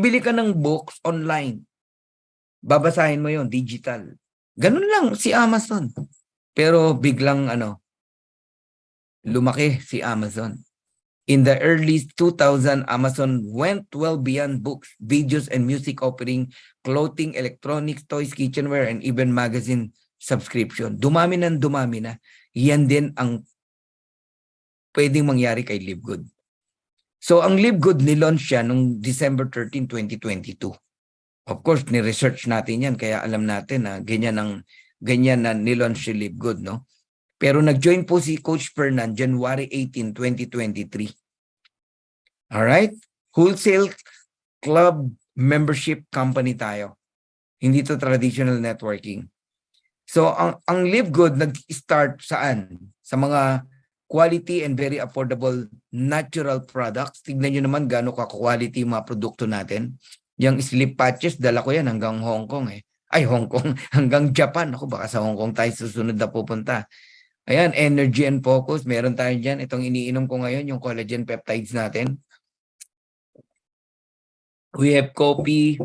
bili ka ng books online. Babasahin mo yon digital. Ganun lang si Amazon. Pero biglang lumaki si Amazon. In the early 2000, Amazon went well beyond books, videos, and music, offering clothing, electronics, toys, kitchenware, and even magazine subscription. Dumami na. Yan din ang pwedeng mangyari kay LiveGood. So, ang LiveGood nilaunch siya noong December 13, 2022. Of course, ni-research natin yan, kaya alam natin na ganyan na nilaunch si LiveGood, no? Pero nag-join po si Coach Fernan January 18, 2023. Alright? Wholesale club membership company tayo. Hindi to traditional networking. So, ang LiveGood nag-start saan? Sa mga quality and very affordable natural products. Tignan nyo naman gaano ka-quality yung mga produkto natin. Yung sleep patches, dala ko yan hanggang Hong Kong eh. Ay, Hong Kong, hanggang Japan. Ako, baka sa Hong Kong tayo susunod na pupunta. Ayan, Energy and Focus. Meron tayo dyan. Itong iniinom ko ngayon, yung collagen peptides natin. We have coffee,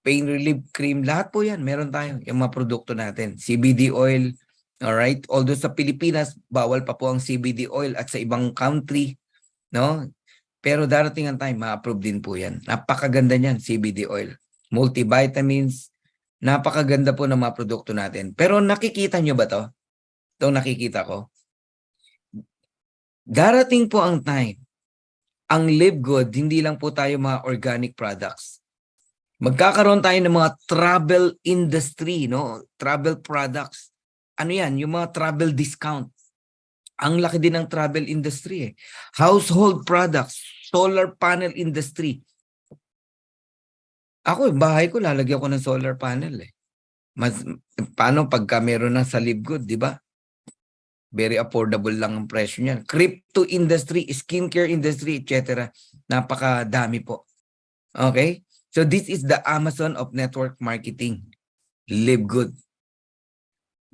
pain relief cream. Lahat po yan. Meron tayo. Yung mga produkto natin. CBD oil. Alright? Although sa Pilipinas, bawal pa po ang CBD oil at sa ibang country. No? Pero darating ang time, ma-approve din po yan. Napakaganda niyan, CBD oil. Multivitamins. Napakaganda po ng mga produkto natin. Pero nakikita nyo ba to? Ito nakikita ko. Darating po ang time, ang LiveGood, hindi lang po tayo mga organic products. Magkakaroon tayo ng mga travel industry, no? Travel products. Ano yan? Yung mga travel discount. Ang laki din ng travel industry eh. Household products, solar panel industry. Ako, bahay ko, lalagyan ko ng solar panel eh. Paano pagka meron na sa LiveGood, di ba? Very affordable lang ang presyo niyan. Crypto industry, skincare industry, etc. Napakadami po. Okay? So this is the Amazon of network marketing. LiveGood.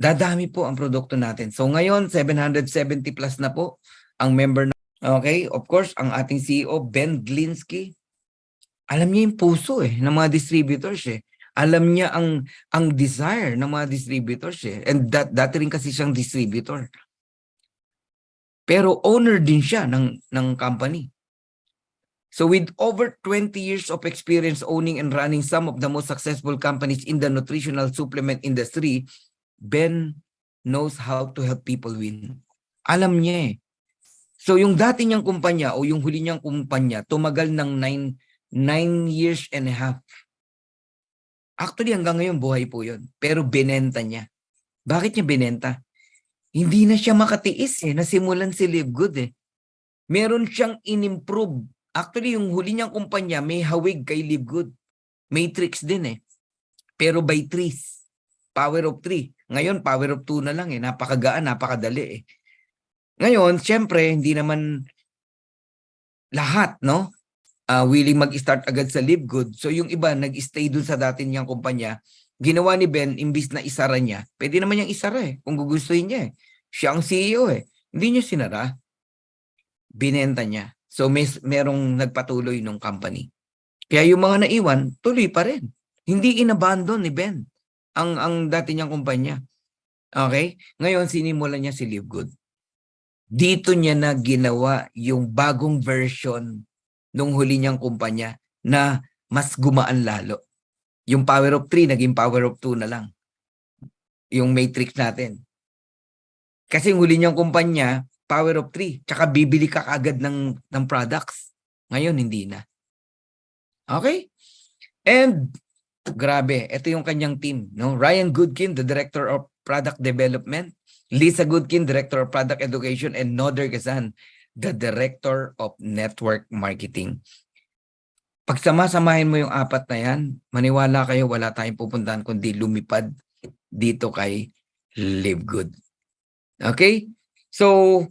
Dadami po ang produkto natin. So ngayon, 770 plus na po ang member na. Okay? Of course, ang ating CEO, Ben Glinsky, alam niya yung puso ng mga distributors eh. Alam niya ang desire ng mga distributors eh. And dati rin kasi siyang distributor. Pero owner din siya ng company. So with over 20 years of experience owning and running some of the most successful companies in the nutritional supplement industry, Ben knows how to help people win. Alam niya eh. So yung dati niyang kumpanya o yung huli niyang kumpanya, tumagal ng 9 years and a half. Actually hanggang ngayon buhay po yun. Pero binenta niya. Bakit niya binenta? Hindi na siya makatiis eh. Nasimulan si LiveGood eh. Meron siyang in-improve. Actually, yung huli niyang kumpanya, may hawig kay LiveGood. Matrix din eh. Pero by threes. Power of 3. Ngayon, power of 2 na lang eh. Napakagaan, napakadali eh. Ngayon, syempre, hindi naman lahat, no? Willing mag-start agad sa LiveGood. So yung iba, nag-stay dun sa dati niyang kumpanya. Ginawa ni Ben, imbis na isara niya, pwede naman niyang isara eh, kung gugustuhin niya eh. Siya ang CEO eh. Hindi niya sinara. Binenta niya. So merong nagpatuloy ng company. Kaya yung mga naiwan, tuloy pa rin. Hindi inabandon ni Ben ang dati niyang kumpanya. Okay? Ngayon, sinimulan niya si LiveGood. Dito niya na ginawa yung bagong version nung huli niyang kumpanya na mas gumaan lalo. Yung power of 3, naging power of 2 na lang. Yung matrix natin. Kasi yung huli niyang kumpanya, power of 3. Tsaka bibili ka agad ng products. Ngayon, hindi na. Okay? And, grabe, ito yung kanyang team. No? Ryan Goodkin, the Director of Product Development. Lisa Goodkin, Director of Product Education. And Noder Gazan, the Director of Network Marketing. Pag sama-samahin mo yung apat na yan, maniwala kayo, wala tayong pupuntahan kundi lumipad dito kay LiveGood. Okay? So,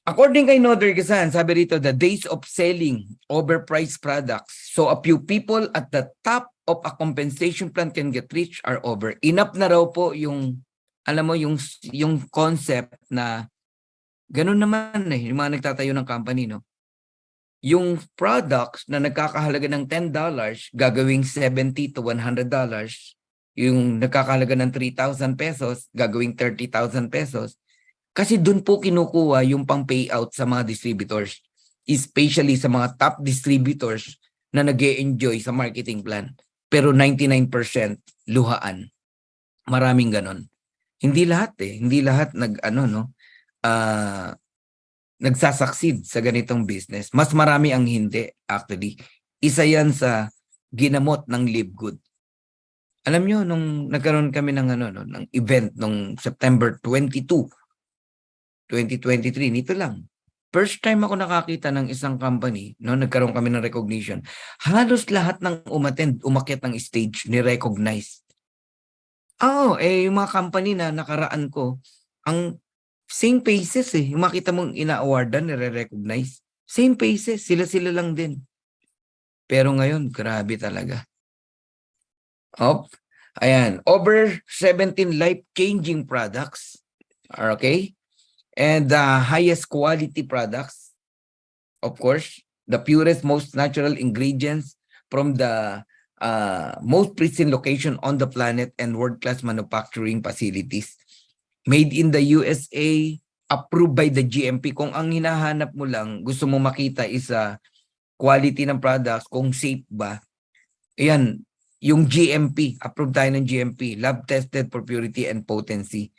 according kay Noder Gazan, sabi rito, the days of selling overpriced products so a few people at the top of a compensation plan can get rich are over. Enough na raw po yung, alam mo, yung concept na ganun naman eh, yung mga nagtatayo ng company, no? yung products na nagkakahalaga ng $10, gagawing $70 to $100. Yung nagkakahalaga ng 3,000 pesos, gagawing 30,000 pesos. Kasi doon po kinukuha yung pang payout sa mga distributors, especially sa mga top distributors na nag-e-enjoy sa marketing plan. Pero 99% luhaan. Maraming ganon. Hindi lahat hindi lahat nagsasucceed sa ganitong business. Mas marami ang hindi actually. Isa yan sa ginamot ng Live Good. Alam nyo, nung nagkaroon kami ng ng event nung September 22, 2023, nito lang. First time ako nakakita ng isang company, nagkaroon kami ng recognition. Halos lahat ng umakyat ng stage ni recognize. Yung mga company na nakaraan ko, ang same faces Yung makita mong ina-awardan, nire-recognize. Same faces, sila-sila lang din. Pero ngayon, grabe talaga. Ayan, over 17 life-changing products. Okay? And the highest quality products. Of course, the purest, most natural ingredients from the most pristine location on the planet and world-class manufacturing facilities. Made in the USA, approved by the GMP. Kung ang hinahanap mo lang, gusto mo makita is quality ng products, kung safe ba. Ayan, yung GMP, approved tayo ng GMP, lab tested for purity and potency.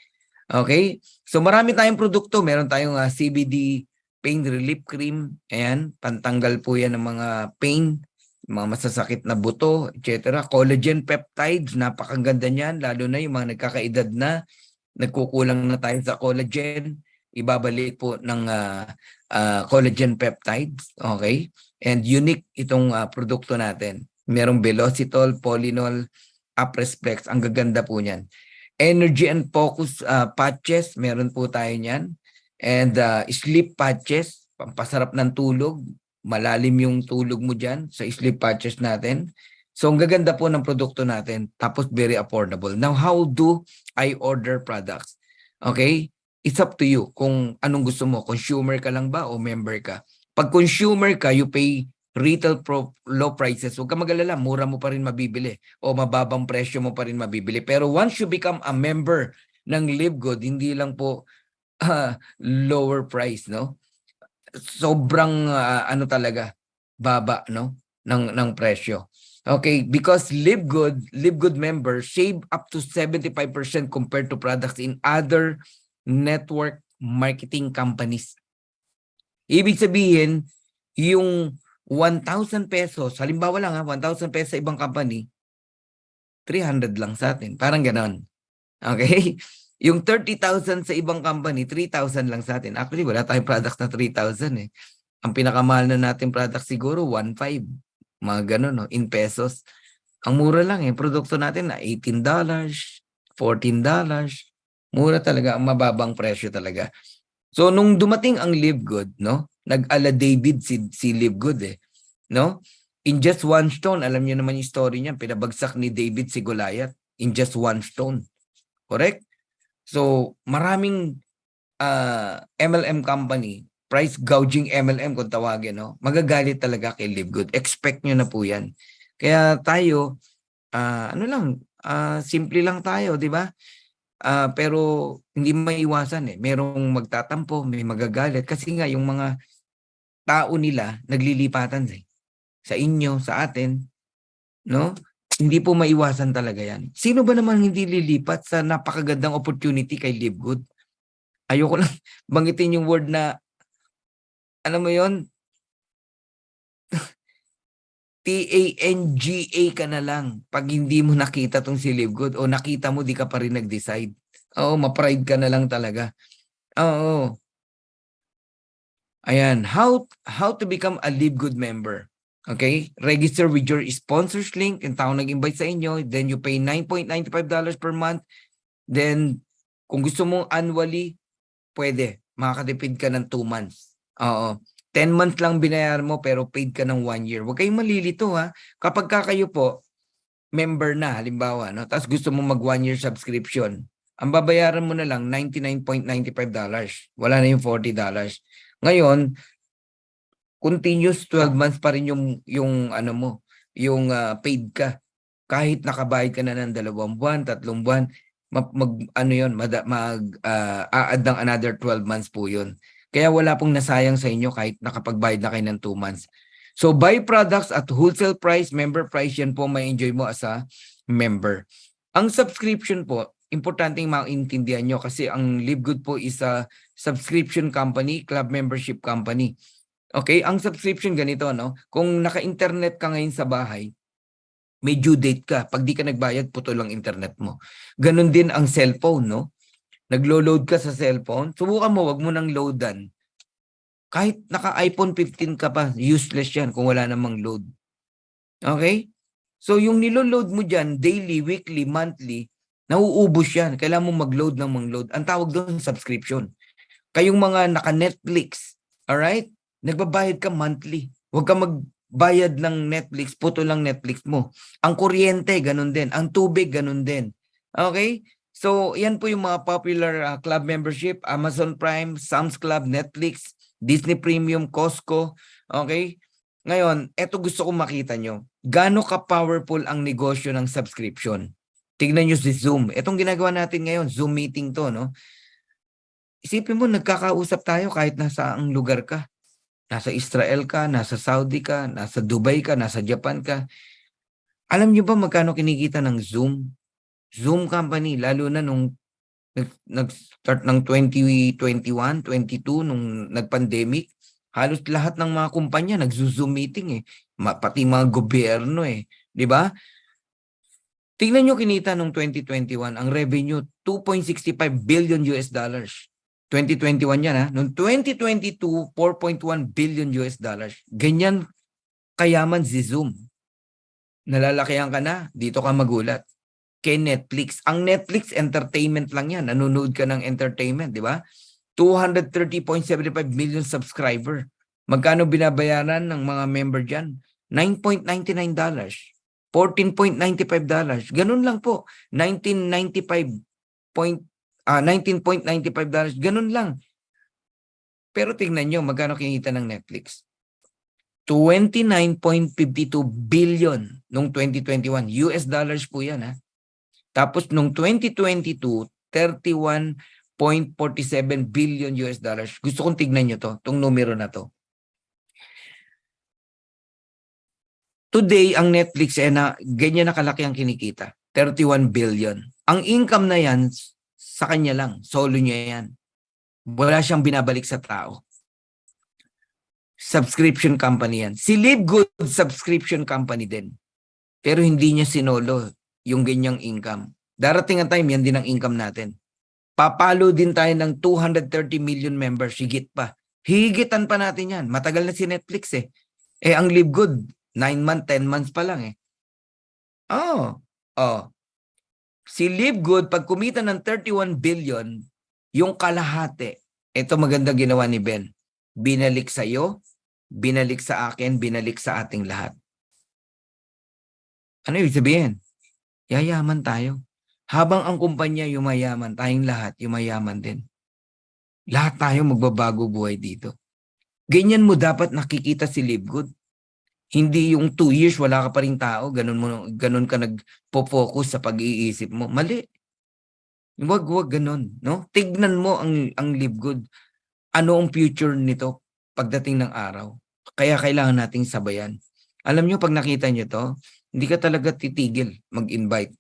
Okay? So marami tayong produkto. Meron tayong CBD pain relief cream. Ayan, pantanggal po yan ng mga pain, mga masasakit na buto, etc. Collagen peptides, napakaganda niyan, lalo na yung mga nagkakaedad na, nagkukulang na tayo sa collagen, ibabalik po ng collagen peptides. Okay? And unique itong produkto natin. Merong Velocitol, Polynol, Aprespex. Ang gaganda po niyan. Energy and focus patches, meron po tayo niyan. And sleep patches, pampasarap ng tulog. Malalim yung tulog mo dyan sa sleep patches natin. So, ang gaganda po ng produkto natin. Tapos, very affordable. Now, how do I order products? Okay? It's up to you kung anong gusto mo. Consumer ka lang ba o member ka? Pag consumer ka, you pay retail low prices. Huwag ka mag-alala, mura mo pa rin mabibili o mababang presyo mo pa rin mabibili. Pero once you become a member ng Live Good, hindi lang po lower price, no? Sobrang talaga, baba, no? ng presyo. Okay, because Live Good members save up to 75% compared to products in other network marketing companies. Ibig sabihin, yung 1,000 pesos, halimbawa lang 1,000 pesos sa ibang company, 300 lang sa atin. Parang ganon. Okay? Yung 30,000 sa ibang company, 3,000 lang sa atin. Actually, wala tayong products na 3,000 Ang pinakamahal na natin product siguro, 1,500. Mga ganon, no? In pesos. Ang mura lang produkto natin na $18, $14. Mura talaga, ang mababang presyo talaga. So, nung dumating ang Live Good, no? Nag-ala David si Live Good no? In just one stone, alam niyo naman yung story niya, pinabagsak ni David si Goliath in just one stone. Correct? So, maraming MLM company, price gouging MLM kung tawagin, no? Magagalit talaga kay Live Good. Expect nyo na po yan. Kaya tayo, simple lang tayo, di ba? Pero hindi maiwasan merong magtatampo, may magagalit kasi nga yung mga tao nila naglilipatan sa inyo, sa atin, no? Hindi po maiwasan talaga yan. Sino ba naman hindi lilipat sa napakagandang opportunity kay Live Good? Ayoko lang banggitin yung word na, alam mo yon, TANGA ka na lang pag hindi mo nakita tong si Live Good o nakita mo di ka pa rin nag-decide. Oo, ma-pride ka na lang talaga. Oo. Ayan, how to become a Live Good member. Okay? Register with your sponsors link. Yung tao nag-invite sa inyo. Then you pay $9.95 per month. Then, kung gusto mong annually, pwede. Makakatipid ka ng 2 months. Oo. 10 months lang binayaran mo pero paid ka ng 1 year. Huwag kayong malilito Kapag kayo po, member na, halimbawa, no? Tapos gusto mo mag 1 year subscription. Ang babayaran mo na lang, $99.95. Wala na yung $40. Ngayon, continuous 12 months pa rin yung ano mo, yung paid ka. Kahit nakabayad ka na ng 2 buwan, 3 buwan, ano yun, add ng another 12 months po yun. Kaya wala pong nasayang sa inyo kahit nakapagbayad na kayo ng 2 months. So buy products at wholesale price, member price, yan po may enjoy mo as a member. Ang subscription po, importanteng maintindihan nyo kasi ang LiveGood po is a subscription company, club membership company. Okay, ang subscription ganito, no? Kung naka-internet ka ngayon sa bahay, may due date ka. Pag di ka nagbayad, putol ang internet mo. Ganon din ang cellphone, no? Naglo-load ka sa cellphone, subukan mo, wag mo nang loadan. Kahit naka-iPhone 15 ka pa, useless yan kung wala namang load. Okay? So yung nilo-load mo dyan, daily, weekly, monthly, nauubos yan. Kailangan mo mag-load ng mag-load. Ang tawag doon, subscription. Kayong mga naka-Netflix, alright? Nagbabayad ka monthly. Huwag ka magbayad ng Netflix, puto lang Netflix mo. Ang kuryente, ganun din. Ang tubig, ganun din. Okay? So, yan po yung mga popular club membership. Amazon Prime, Sam's Club, Netflix, Disney Premium, Costco. Okay? Ngayon, eto gusto kong makita nyo. Gaano ka-powerful ang negosyo ng subscription? Tignan nyo si Zoom. Etong ginagawa natin ngayon, Zoom meeting to, no? Isipin mo, nagkakausap tayo kahit nasa ang lugar ka. Nasa Israel ka, nasa Saudi ka, nasa Dubai ka, nasa Japan ka. Alam nyo ba magkano kinikita ng Zoom? Zoom company, lalo na nung nag-start ng 2021, 22, nung nag-pandemic, halos lahat ng mga kumpanya nag-Zoom meeting eh. Pati mga gobyerno eh. Di ba? Tingnan nyo kinita nung 2021, ang revenue, 2.65 billion US dollars. 2021 yan ha. Noong 2022, 4.1 billion US dollars. Ganyan kayaman si Zoom. Nalalakihan ka na, dito ka magulat. Kay Netflix. Ang Netflix, entertainment lang yan. Nanonood ka ng entertainment, di ba? 230.75 million subscriber. Magkano binabayaran ng mga member dyan? $9.99. $14.95. Ganun lang po. $19.95. Ganun lang. Pero tingnan nyo, magkano kinita ng Netflix? 29.52 billion noong 2021. US dollars po yan ha. Tapos noong 2022, 31.47 billion US dollars. Gusto kong tignan nyo to, itong numero na to. Today, ang Netflix ganyan na kalaki ang kinikita. 31 billion. Ang income na yan, sa kanya lang. Solo niya yan. Wala siyang binabalik sa tao. Subscription company yan. Si LiveGood, subscription company din. Pero hindi niya sinolo yung ganyang income. Darating ang time, yan din ang income natin. Papalo din tayo ng 230 million members, higit pa. Higitan pa natin yan. Matagal na si Netflix eh. Eh, ang LiveGood, 9 months, 10 months pa lang eh. Si LiveGood, pag kumita ng 31 billion, yung kalahati, ito maganda ginawa ni Ben. Binalik sa'yo, binalik sa akin, binalik sa ating lahat. Ano ibig sabihin? Yayaman tayo. Habang ang kumpanya yumayaman, tayong lahat yumayaman din. Lahat tayo magbabago buhay dito. Ganyan mo dapat nakikita si LiveGood. Hindi yung 2 years wala ka pa ring tao, ganun ka nagpo-focus sa pag-iisip mo. Mali. Wag ganun, no? Tignan mo ang LiveGood. Ano ang future nito pagdating ng araw? Kaya kailangan nating sabayan. Alam nyo, pag nakita nyo to, hindi ka talaga titigil mag-invite.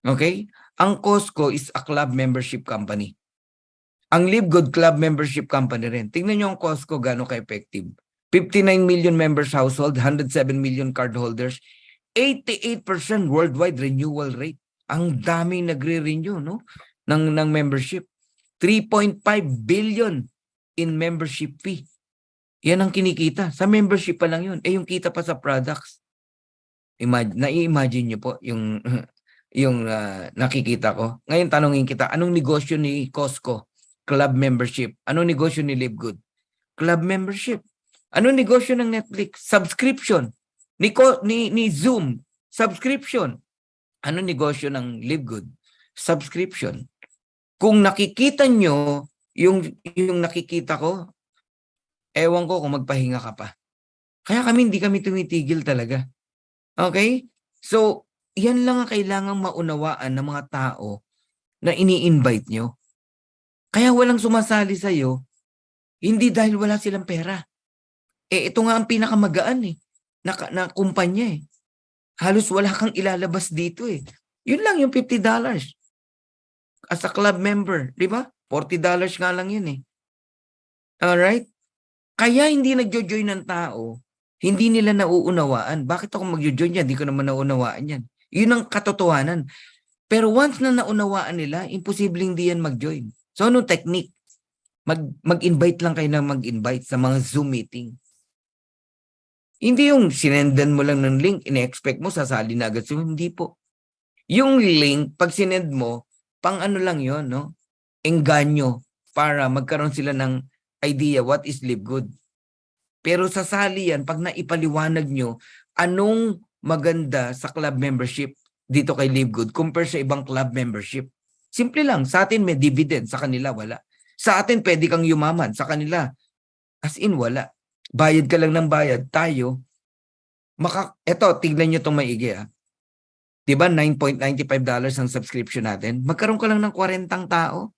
Okay? Ang Costco is a club membership company. Ang LiveGood club membership company rin. Tingnan nyo ang Costco gano'ng ka-effective. 59 million members household, 107 million cardholders, 88% worldwide renewal rate. Ang daming nagre-renew no? ng membership. 3.5 billion in membership fee. Yan ang kinikita. Sa membership pa lang yun. Eh yung kita pa sa products. Nai-imagine nyo po yung nakikita ko. Ngayon tanongin kita, anong negosyo ni Costco? Club membership. Anong negosyo ni LiveGood? Club membership. Anong negosyo ng Netflix? Subscription. Ni Zoom, subscription. Anong negosyo ng LiveGood? Subscription. Kung nakikita nyo yung nakikita ko, ewan ko kung magpahinga ka pa. Kaya hindi kami tumitigil talaga. Okay? So, yan lang ang kailangang maunawaan ng mga tao na ini-invite nyo. Kaya walang sumasali sa'yo, hindi dahil wala silang pera. Ito nga ang pinakamagaan na kumpanya Halos wala kang ilalabas dito Yun lang yung $50 as a club member, di ba? $40 nga lang yun Alright? Kaya hindi nagjo-join ng tao, hindi nila nauunawaan. Bakit ako magjo-join yan? Hindi ko naman nauunawaan yan. Yun ang katotohanan. Pero once na naunawaan nila, imposibleng di yan mag-join. So anong technique? Mag-invite lang kayo na mag-invite sa mga Zoom meeting. Hindi yung sinendan mo lang ng link, ine-expect mo sasali na agad. So hindi po. Yung link, pag sinend mo, pang ano lang yon, no? Engganyo para magkaroon sila ng idea what is Live Good. Pero sasali yan pag naipaliwanag nyo anong maganda sa club membership dito kay Live Good compare sa ibang club membership. Simple lang, sa atin may dividend, sa kanila wala. Sa atin pwede kang yumaman, sa kanila as in wala. Bayad ka lang ng bayad, tayo, eto, tignan nyo itong maigi Diba $9.95 ang subscription natin? Magkaroon ka lang ng 40 tao.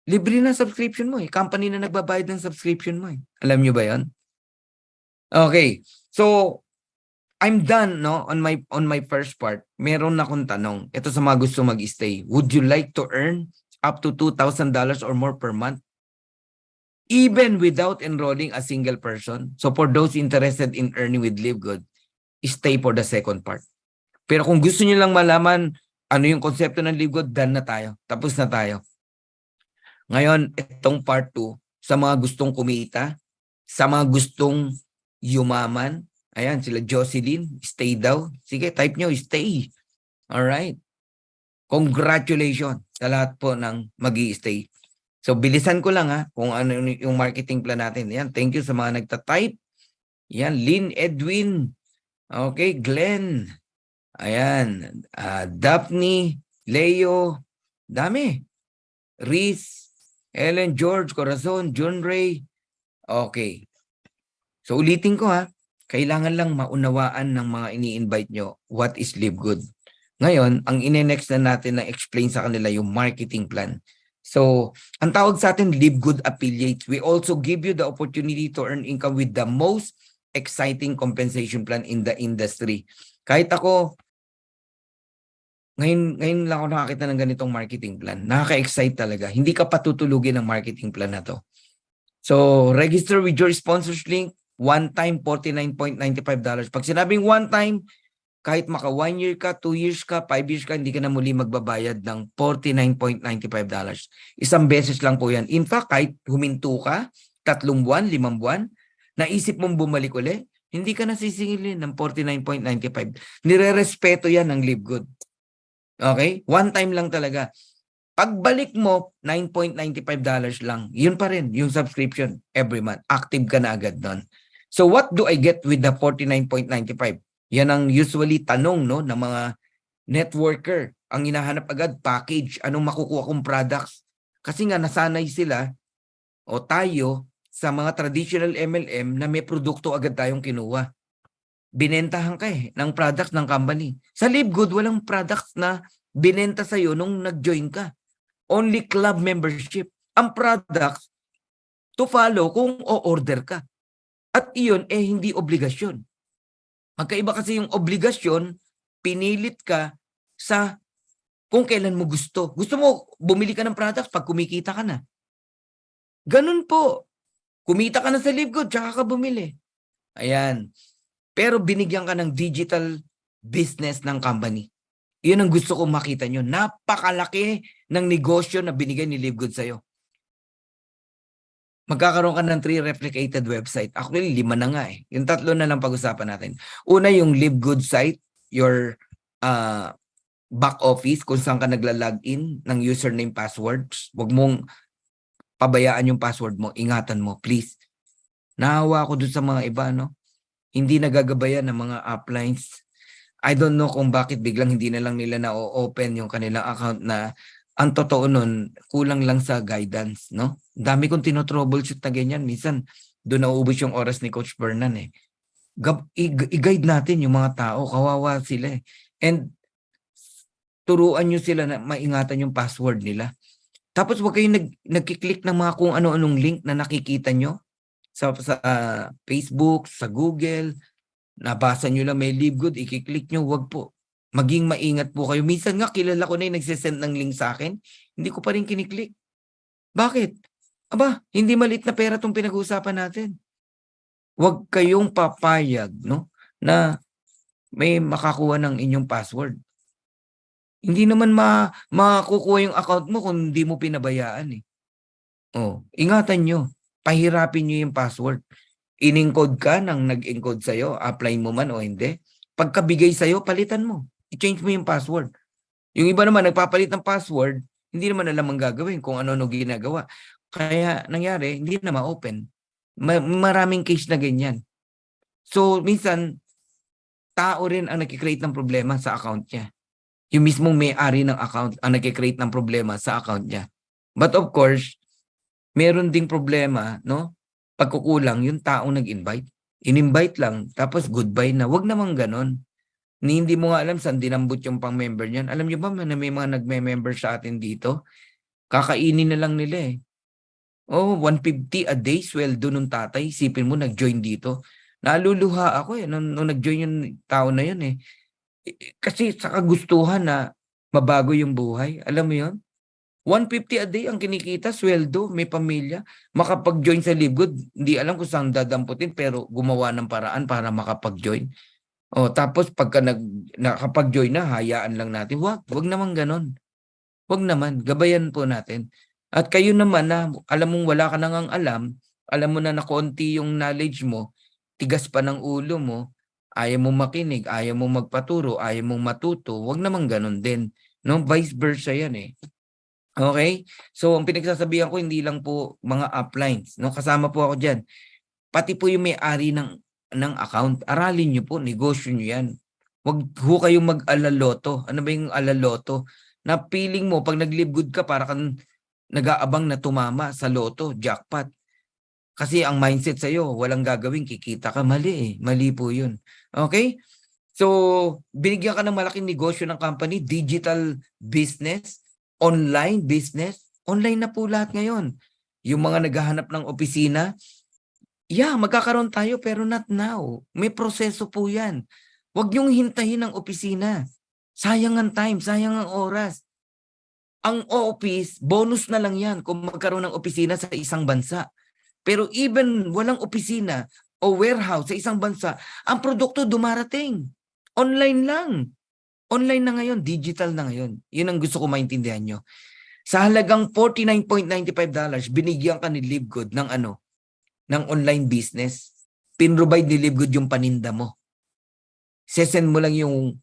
Libre na subscription mo Company na nagbabayad ng subscription mo Alam nyo ba yon? Okay. So, I'm done on my first part. Meron akong tanong. Ito sa mga gusto mag-stay. Would you like to earn up to $2,000 or more per month? Even without enrolling a single person. So for those interested in earning with Live Good, stay for the second part. Pero kung gusto niyo lang malaman ano yung konsepto ng Live Good, done na tayo. Tapos na tayo. Ngayon, itong part 2, sa mga gustong kumita, sa mga gustong yumaman, ayan, sila Jocelyn, stay daw. Sige, type nyo, stay. Alright. Congratulations sa lahat po ng mag-i-stay. So, bilisan ko lang kung ano yung marketing plan natin. Ayan, thank you sa mga nagta-type. Ayan, Lynn Edwin. Okay, Glenn. Ayan, Daphne, Leo, dami. Reese, Ellen, George, Corazon, John Ray. Okay. So ulitin ko kailangan lang maunawaan ng mga ini-invite nyo what is Live Good. Ngayon, ang ine-next na natin na explain sa kanila yung marketing plan. So, ang tawag sa atin Live Good Affiliates. We also give you the opportunity to earn income with the most exciting compensation plan in the industry. Kahit ako, ngayon lang ako nakakita ng ganitong marketing plan. Nakaka-excite talaga. Hindi ka patutulugin ng marketing plan na to. So, register with your sponsors link. One time, $49.95. Pag sinabing one time, kahit maka 1 year ka, 2 years ka, 5 years ka, hindi ka na muli magbabayad ng $49.95. Isang beses lang po yan. In fact, kahit huminto ka, 3 buwan, 5 buwan, naisip mong bumalik uli, hindi ka nasisingilin ng $49.95. Nire-respeto yan ng Live Good. Okay? One time lang talaga. Pagbalik mo, $9.95 lang. Yun pa rin, yung subscription every month. Active ka na agad doon. So what do I get with the $49.95? Yan ang usually tanong ng mga networker. Ang hinahanap agad, package. Anong makukuha kong products? Kasi nga nasanay sila o tayo sa mga traditional MLM na may produkto agad tayong kinuha. Binentahan ka ng products ng company. Sa Live Good, walang products na binenta sa'yo nung nag-join ka. Only club membership. Ang products, to follow kung o-order ka. At iyon, hindi obligasyon. Magkaiba kasi yung obligasyon, pinilit ka sa kung kailan mo gusto. Gusto mo, bumili ka ng products pag kumikita ka na. Ganun po. Kumita ka na sa Live Good, tsaka ka bumili. Ayan. Pero binigyan ka ng digital business ng company. Yun ang gusto kong makita nyo. Napakalaki ng negosyo na binigay ni Live Good sa'yo. Magkakaroon ka ng 3 replicated website. Actually, 5 na nga Yung 3 na lang pag-usapan natin. Una, yung Live Good site, your back office, kung saan ka nagla-login ng username, passwords. Huwag mong pabayaan yung password mo. Ingatan mo, please. Nahawa ako dun sa mga iba, Hindi nagagabayan ng mga uplines. I don't know kung bakit biglang hindi na lang nila na-open yung kanilang account na ang totoo nun, kulang lang sa guidance, Dami kong tinotroubleshoot na ganyan. Minsan, Doon nauubos yung oras ni Coach Bernan eh. I-guide natin yung mga tao, kawawa sila eh. And turuan nyo sila na maingatan yung password nila. Tapos wag kayong nagkiklik ng mga kung ano-anong link na nakikita nyo sa Facebook, sa Google. Nabasa nyo lang may LiveGood, ikiklik nyo, wag po. Maging maingat po kayo. Minsan nga kilala ko na yung nagsisend ng link sa akin, hindi ko pa rin kiniklik. Bakit? Aba, hindi maliit na pera itong pinag-uusapan natin. Huwag kayong papayag, no, na may makakuha ng inyong password. Hindi naman makukuha yung account mo kung hindi mo pinabayaan eh. Oh, ingatan nyo. Pahirapin nyo yung password. In-encode ka nang nag-encode sa'yo, apply mo man o hindi. Pagkabigay sa'yo, palitan mo. I-change mo yung password. Yung iba naman, nagpapalit ng password, hindi naman alam ang gagawin kung ano-ano ginagawa. Kaya nangyari, hindi na ma-open. Maraming case na ganyan. So, minsan, tao rin ang nag-create ng problema sa account niya. Yung mismong may-ari ng account ang nag-create ng problema sa account niya. But of course, meron ding problema, no? Pagkukulang yung taong nag-invite. In-invite lang, tapos goodbye na. Wag naman ganon. Hindi mo nga alam saan dinambot yung pang-member niyan. Alam niyo ba na may mga nagme-member sa atin dito? Kakainin na lang nila eh. Oh, 150 a day sweldo nung tatay. Isipin mo, nag-join dito. Naluluha ako eh, nung nag-join yung tao na yun eh. Kasi sa kagustuhan na mabago yung buhay. Alam mo yun? 150 a day ang kinikita, sweldo, may pamilya. Makapag-join sa LiveGood, hindi alam kung saan dadamputin pero gumawa ng paraan para makapag-join. Oh, tapos pagka nakapag-join na, hayaan lang natin. Wag naman ganon. Wag naman, gabayan po natin. At kayo naman na alam mong wala ka nang alam mo na konti yung knowledge mo, tigas pa ng ulo mo, ayaw mong makinig, ayaw mong magpaturo, ayaw mong matuto, wag naman ganon din. No, vice versa yan eh. Okay? So, ang pinagsasabihan ko, hindi lang po mga uplines. No? Kasama po ako dyan. Pati po yung may-ari ng account. Aralin nyo po, negosyo nyo yan. Huwag ho kayong mag-alaloto. Ano ba yung alaloto? Na feeling mo, pag nag-live good ka, para kang nag-aabang na tumama sa loto, jackpot. Kasi ang mindset sa'yo, walang gagawin, kikita ka. Mali eh. Mali po yun. Okay? So, binigyan ka ng malaking negosyo ng company, digital business, online business, online na po lahat ngayon. Yung mga naghahanap ng opisina, magkakaroon tayo pero not now. May proseso po yan. Huwag niyong hintayin ang opisina. Sayang ang time, sayang ang oras. Ang office, bonus na lang yan kung magkaroon ng opisina sa isang bansa. Pero even walang opisina o warehouse sa isang bansa, ang produkto dumarating. Online lang. Online na ngayon, digital na ngayon. Yun ang gusto ko maintindihan nyo. Sa halagang $49.95, binigyan ka ni LiveGood ng ng online business. Pinrovide ni LiveGood yung paninda mo. Sesend mo lang yung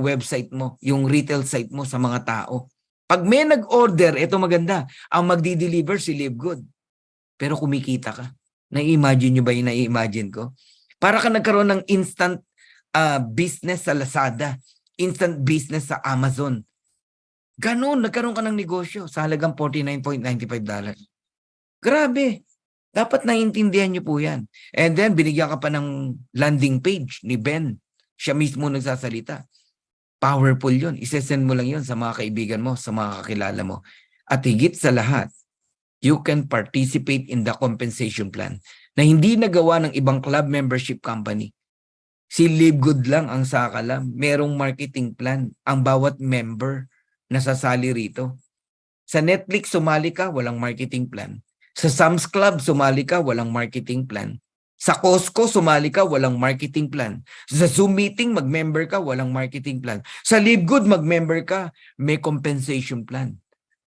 website mo, yung retail site mo sa mga tao. Pag may nag-order, ito maganda, ang magdi-deliver si LiveGood. Pero kumikita ka. Na-imagine nyo ba yung na-imagine ko? Para ka nagkaroon ng instant business sa Lazada, instant business sa Amazon. Ganon, nagkaroon ka ng negosyo sa halagang $49.95. Grabe. Dapat naiintindihan nyo po yan. And then, binigyan ka pa ng landing page ni Ben. Siya mismo nagsasalita. Powerful yun. Isesend mo lang yun sa mga kaibigan mo, sa mga kakilala mo. At higit sa lahat, you can participate in the compensation plan na hindi nagawa ng ibang club membership company. Si LiveGood lang ang sakalam. Merong marketing plan ang bawat member na sasali rito. Sa Netflix, sumali ka, walang marketing plan. Sa Sam's Club, sumali ka, walang marketing plan. Sa Costco, sumali ka, walang marketing plan. Sa Zoom meeting, mag-member ka, walang marketing plan. Sa LiveGood, mag-member ka, may compensation plan.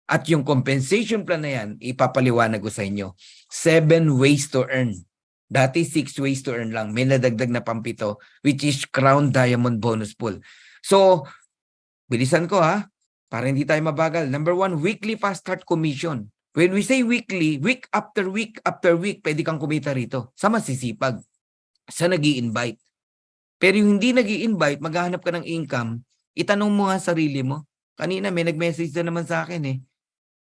At yung compensation plan na yan, ipapaliwanag ko sa inyo. 7 ways to earn. Dati 6 ways to earn lang. May nadagdag na pampito, which is Crown Diamond Bonus Pool. So, bilisan ko ha, para hindi tayo mabagal. Number 1, weekly fast start commission. When we say weekly, week after week, pwede kang kumita rito. Sa masisipag. Sa nag-i-invite. Pero yung hindi nag-i-invite, maghahanap ka ng income, itanong mo nga sarili mo. Kanina may nag-message na naman sa akin eh.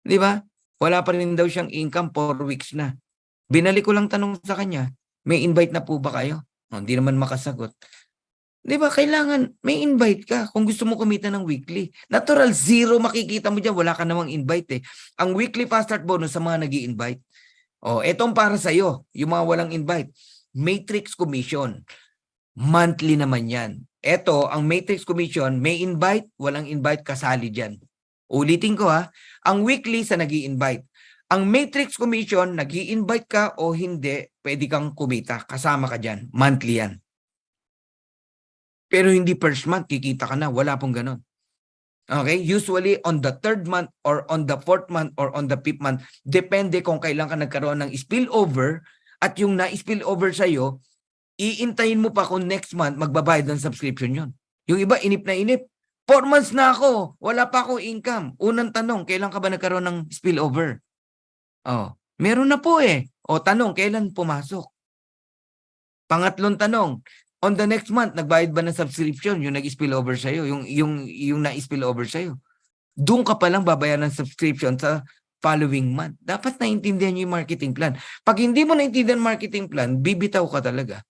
Di ba? Wala pa rin daw siyang income 4 weeks na. Binalik ko lang tanong sa kanya, may invite na po ba kayo? Hindi naman makasagot. Di ba, kailangan may invite ka kung gusto mo kumita ng weekly. Natural, zero makikita mo dyan, wala ka namang invite eh. Ang weekly fast start bonus sa mga nag-i-invite. Etong para sa'yo, yung mga walang invite. Matrix Commission. Monthly naman yan. Ito, ang Matrix Commission, may invite, walang invite, kasali dyan. Ulitin ko ha, ang weekly sa nag-i-invite. Ang Matrix Commission, nag-i-invite ka o hindi, pwede kang kumita. Kasama ka dyan. Monthly yan. Pero hindi first month, kikita ka na. Wala pong ganun. Okay? Usually, on the third month or on the fourth month or on the fifth month, depende kung kailan ka nagkaroon ng spillover at yung na-spillover sa'yo, iintayin mo pa kung next month magbabayad ng subscription yon. Yung iba, inip na inip. 4 months na ako, wala pa akong income. Unang tanong, kailan ka ba nagkaroon ng spillover? Meron na po eh. Tanong, kailan pumasok? Pangatlong tanong, on the next month, nagbayad ba ng subscription yung nag-spillover sa'yo? Yung na-spillover sa'yo? Doon ka palang babayaran ng subscription sa following month. Dapat naintindihan nyo yung marketing plan. Pag hindi mo naintindihan marketing plan, bibitaw ka talaga.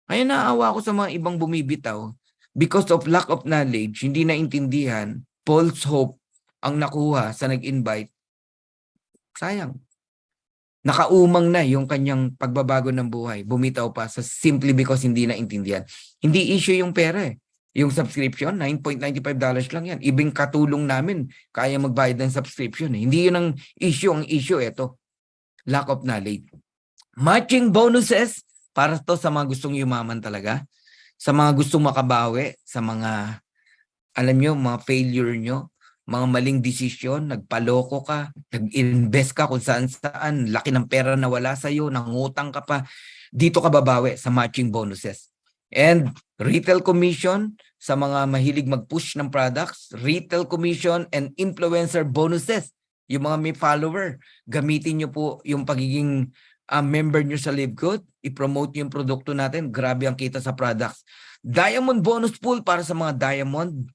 Kaya naawa ako sa mga ibang bumibitaw because of lack of knowledge, hindi naintindihan, false hope ang nakuha sa nag-invite. Sayang. Nakaumang na yung kanyang pagbabago ng buhay. Bumitaw pa sa simply because hindi naintindihan. Hindi issue yung pera eh. Yung subscription, $9.95 lang yan. Ibig katulong namin, kaya magbayad ng subscription. Hindi yun ang issue. Ang issue, ito. Lack of knowledge. Matching bonuses, para to sa mga gustong yumaman talaga. Sa mga gustong makabawi, sa mga, alam nyo, mga failure nyo, mga maling desisyon, nagpaloko ka, nag-invest ka kung saan-saan, laki ng pera na wala sa'yo, nangutang ka pa, dito ka babawi sa matching bonuses. And retail commission sa mga mahilig mag-push ng products, retail commission and influencer bonuses. Yung mga may follower, gamitin nyo po yung pagiging member nyo sa Live Good, i-promote nyo yung produkto natin, grabe ang kita sa products. Diamond bonus pool para sa mga diamond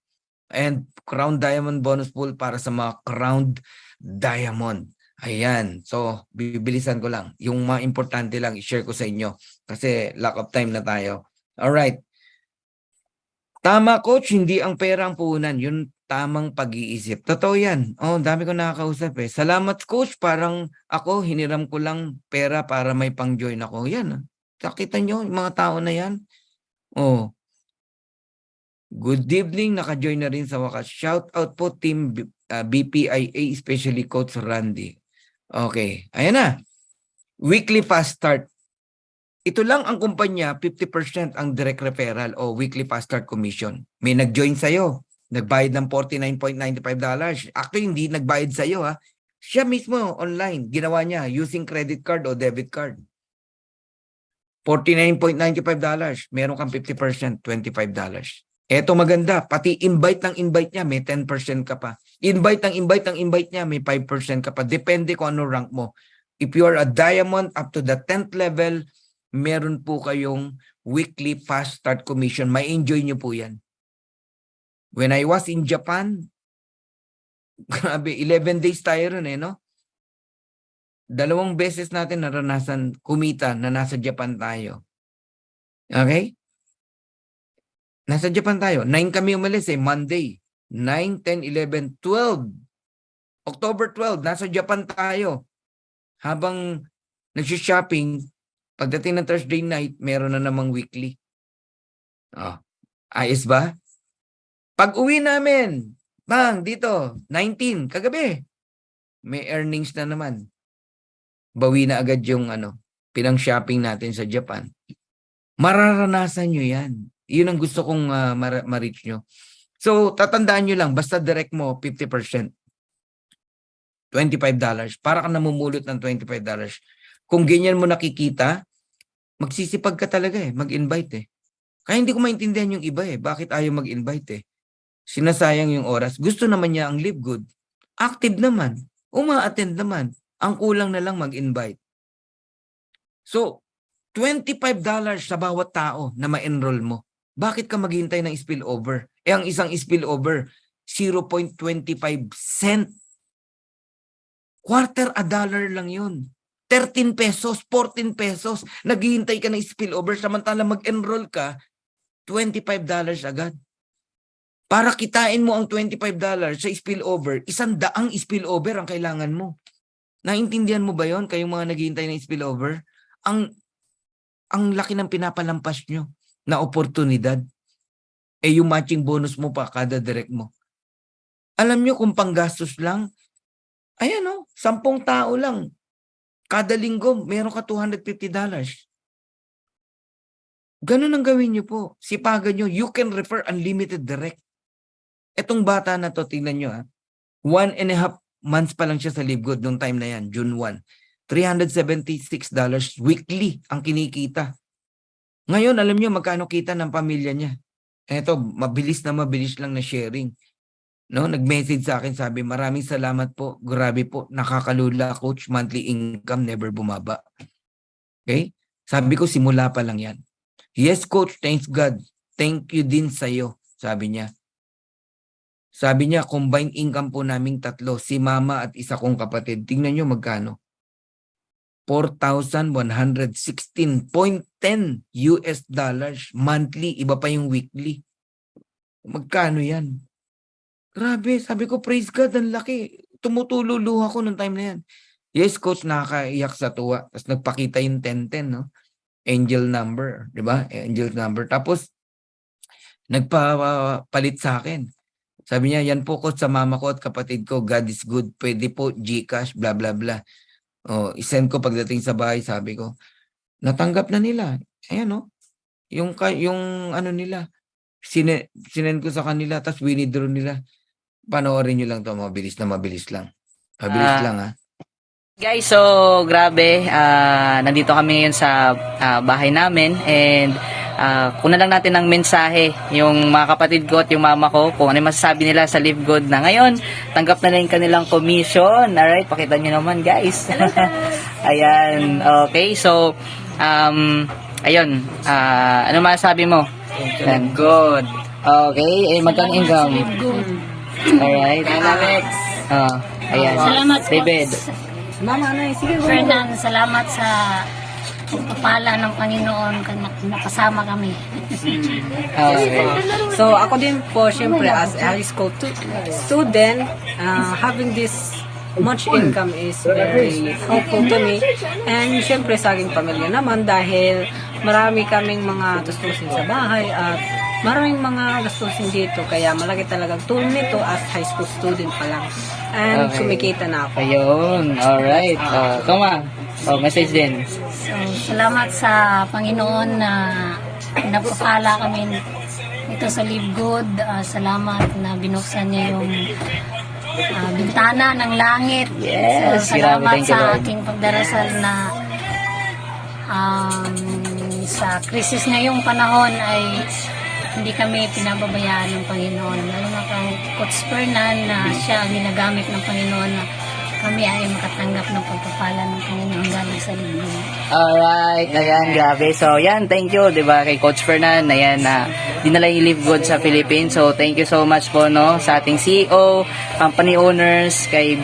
and Crown Diamond bonus pool para sa mga Crown Diamond. Ayan. So, bibilisan ko lang. Yung mga importante lang, i-share ko sa inyo. Kasi lack of time na tayo. Alright. Tama, coach. Hindi ang pera ang puhunan. Yun tamang pag-iisip. Totoo yan. Dami ko nakakausap eh. Salamat, coach. Parang ako, hiniram ko lang pera para may pang-join ako. Yan. Nakita nyo, yung mga tao na yan. Good evening, naka-join na rin sa wakas. Shout out po team BPIA, especially Coach Randy. Okay, ayan na. Weekly fast start. Ito lang ang kumpanya, 50% ang direct referral o weekly fast start commission. May nag-join sa'yo, nagbayad ng $49.95. Actually, hindi nagbayad sa'yo ha. Siya mismo online, ginawa niya using credit card o debit card. $49.95. Meron kang 50%, $25. Eto maganda, pati invite niya, may 10% ka pa. Invite niya, may 5% ka pa. Depende kung ano rank mo. If you are a diamond up to the 10th level, meron po kayong weekly fast start commission. May enjoy nyo po yan. When I was in Japan, grabe, 11 days tayo ron eh, no? 2 beses natin naranasan kumita na nasa Japan tayo. Okay? Nasa Japan tayo. 9 kami umalis Monday. 9, 10, 11, 12. October 12, nasa Japan tayo. Habang nag-shopping, pagdating ng Thursday night, meron na namang weekly. Ayos ba? Pag uwi namin, dito, 19, kagabi, may earnings na naman. Bawi na agad yung pinang-shopping natin sa Japan. Mararanasan nyo yan. Yun ang gusto kong ma-reach nyo. So, tatandaan nyo lang, basta direct mo, 50%. $25. Para ka namumulot ng $25. Kung ganyan mo nakikita, magsisipag ka talaga mag-invite Kaya hindi ko maintindihan yung iba Bakit ayaw mag-invite Sinasayang yung oras. Gusto naman niya ang Live Good. Active naman. Uma-attend naman. Ang kulang na lang mag-invite. So, $25 sa bawat tao na ma-enroll mo. Bakit ka maghintay ng spillover? Ang isang spillover, 0.25 cent. $0.25 lang yun. 13 pesos, 14 pesos. Naghihintay ka ng spillover, samantala mag-enroll ka, $25 agad. Para kitain mo ang $25 sa spillover, 100 spillover ang kailangan mo. Naintindihan mo ba yon, kayong mga naghihintay ng spillover? Ang laki ng pinapalampas nyo na oportunidad. Yung matching bonus mo pa kada direct mo. Alam nyo kung panggastos lang, ayan 10 tao lang. Kada linggo, meron ka $250. Ganun ang gawin nyo po. Sipagan nyo, you can refer unlimited direct. Etong bata na to, tingnan nyo 1.5 months pa lang siya sa LiveGood nung time na yan, June 1. $376 weekly ang kinikita. Ngayon, alam nyo magkano kita ng pamilya niya. Eto, mabilis lang na sharing. No, nag-message sa akin, sabi, maraming salamat po. Grabe po, nakakalula, coach, monthly income never bumaba. Okay? Sabi ko, simula pa lang yan. Yes, coach, thanks God. Thank you din sa'yo, sabi niya. Sabi niya, combined income po naming 3, si mama at isa kong kapatid. Tingnan nyo magkano. $4,116.10 monthly, iba pa yung weekly. Magkano yan? Grabe, sabi ko, praise God, ang laki. Tumutululuha ko nung time na yan. Yes, coach, nakakaiyak sa tuwa. Tapos nagpakita yung 1010, no? Angel number, di ba? Angel number. Tapos, nagpapalit sa akin. Sabi niya, yan po, coach, sa mama ko at kapatid ko. God is good. Pwede po, GCash, bla bla bla. I-send ko pagdating sa bahay, sabi ko. Natanggap na nila. Ayan, yung ano nila. Sinend ko sa kanila, tapos winidraw nila. Panoorin nyo lang to, mabilis lang. Mabilis lang, ha. Guys, so grabe, nandito kami ngayon sa bahay namin and kunan lang natin ng mensahe yung mga kapatid ko at yung mama ko kung ano yung masasabi nila sa LiveGood na ngayon. Tanggap na yung kanilang commission. Alright, pakita nyo naman guys. Ayan, okay. So, ayun, ano masasabi mo? Good. Okay, magkano income? Alright. Alex. Ayan. Salamat po. David. Fernan, salamat sa pagpapala ng Panginoon na nakasama kami. Okay. So ako din po, syempre, as a high school student, having this much income is very helpful to me. And syempre sa aking pamilya naman dahil marami kaming mga tustusin sa bahay at maraming mga gastusin dito. Kaya malaki talagang tulong nito as high school student pa lang. And Okay. kumikita na ako. Ayun. Alright. Tama. Message din. So, salamat sa Panginoon na napapala kami ito sa LiveGood. Salamat na binuksan niya yung bintana ng langit. Yes, So, grabe. salamat Thank you, sa Lord. aking pagdarasal na sa krisis ngayong panahon ay hindi kami pinababayaan ng Panginoon. Lalo na kang Coach Fernan na siya ang ginagamit ng Panginoon na kami ay makatanggap ng pagpapala ng Panginoon galing sa LiveGood. Alright. Ayan, grabe. So, yan. Thank you, di ba, kay Coach Fernan. Ayan, dinala yung LiveGood sa Philippines. So, thank you so much po, no, sa ating CEO, company owners, kay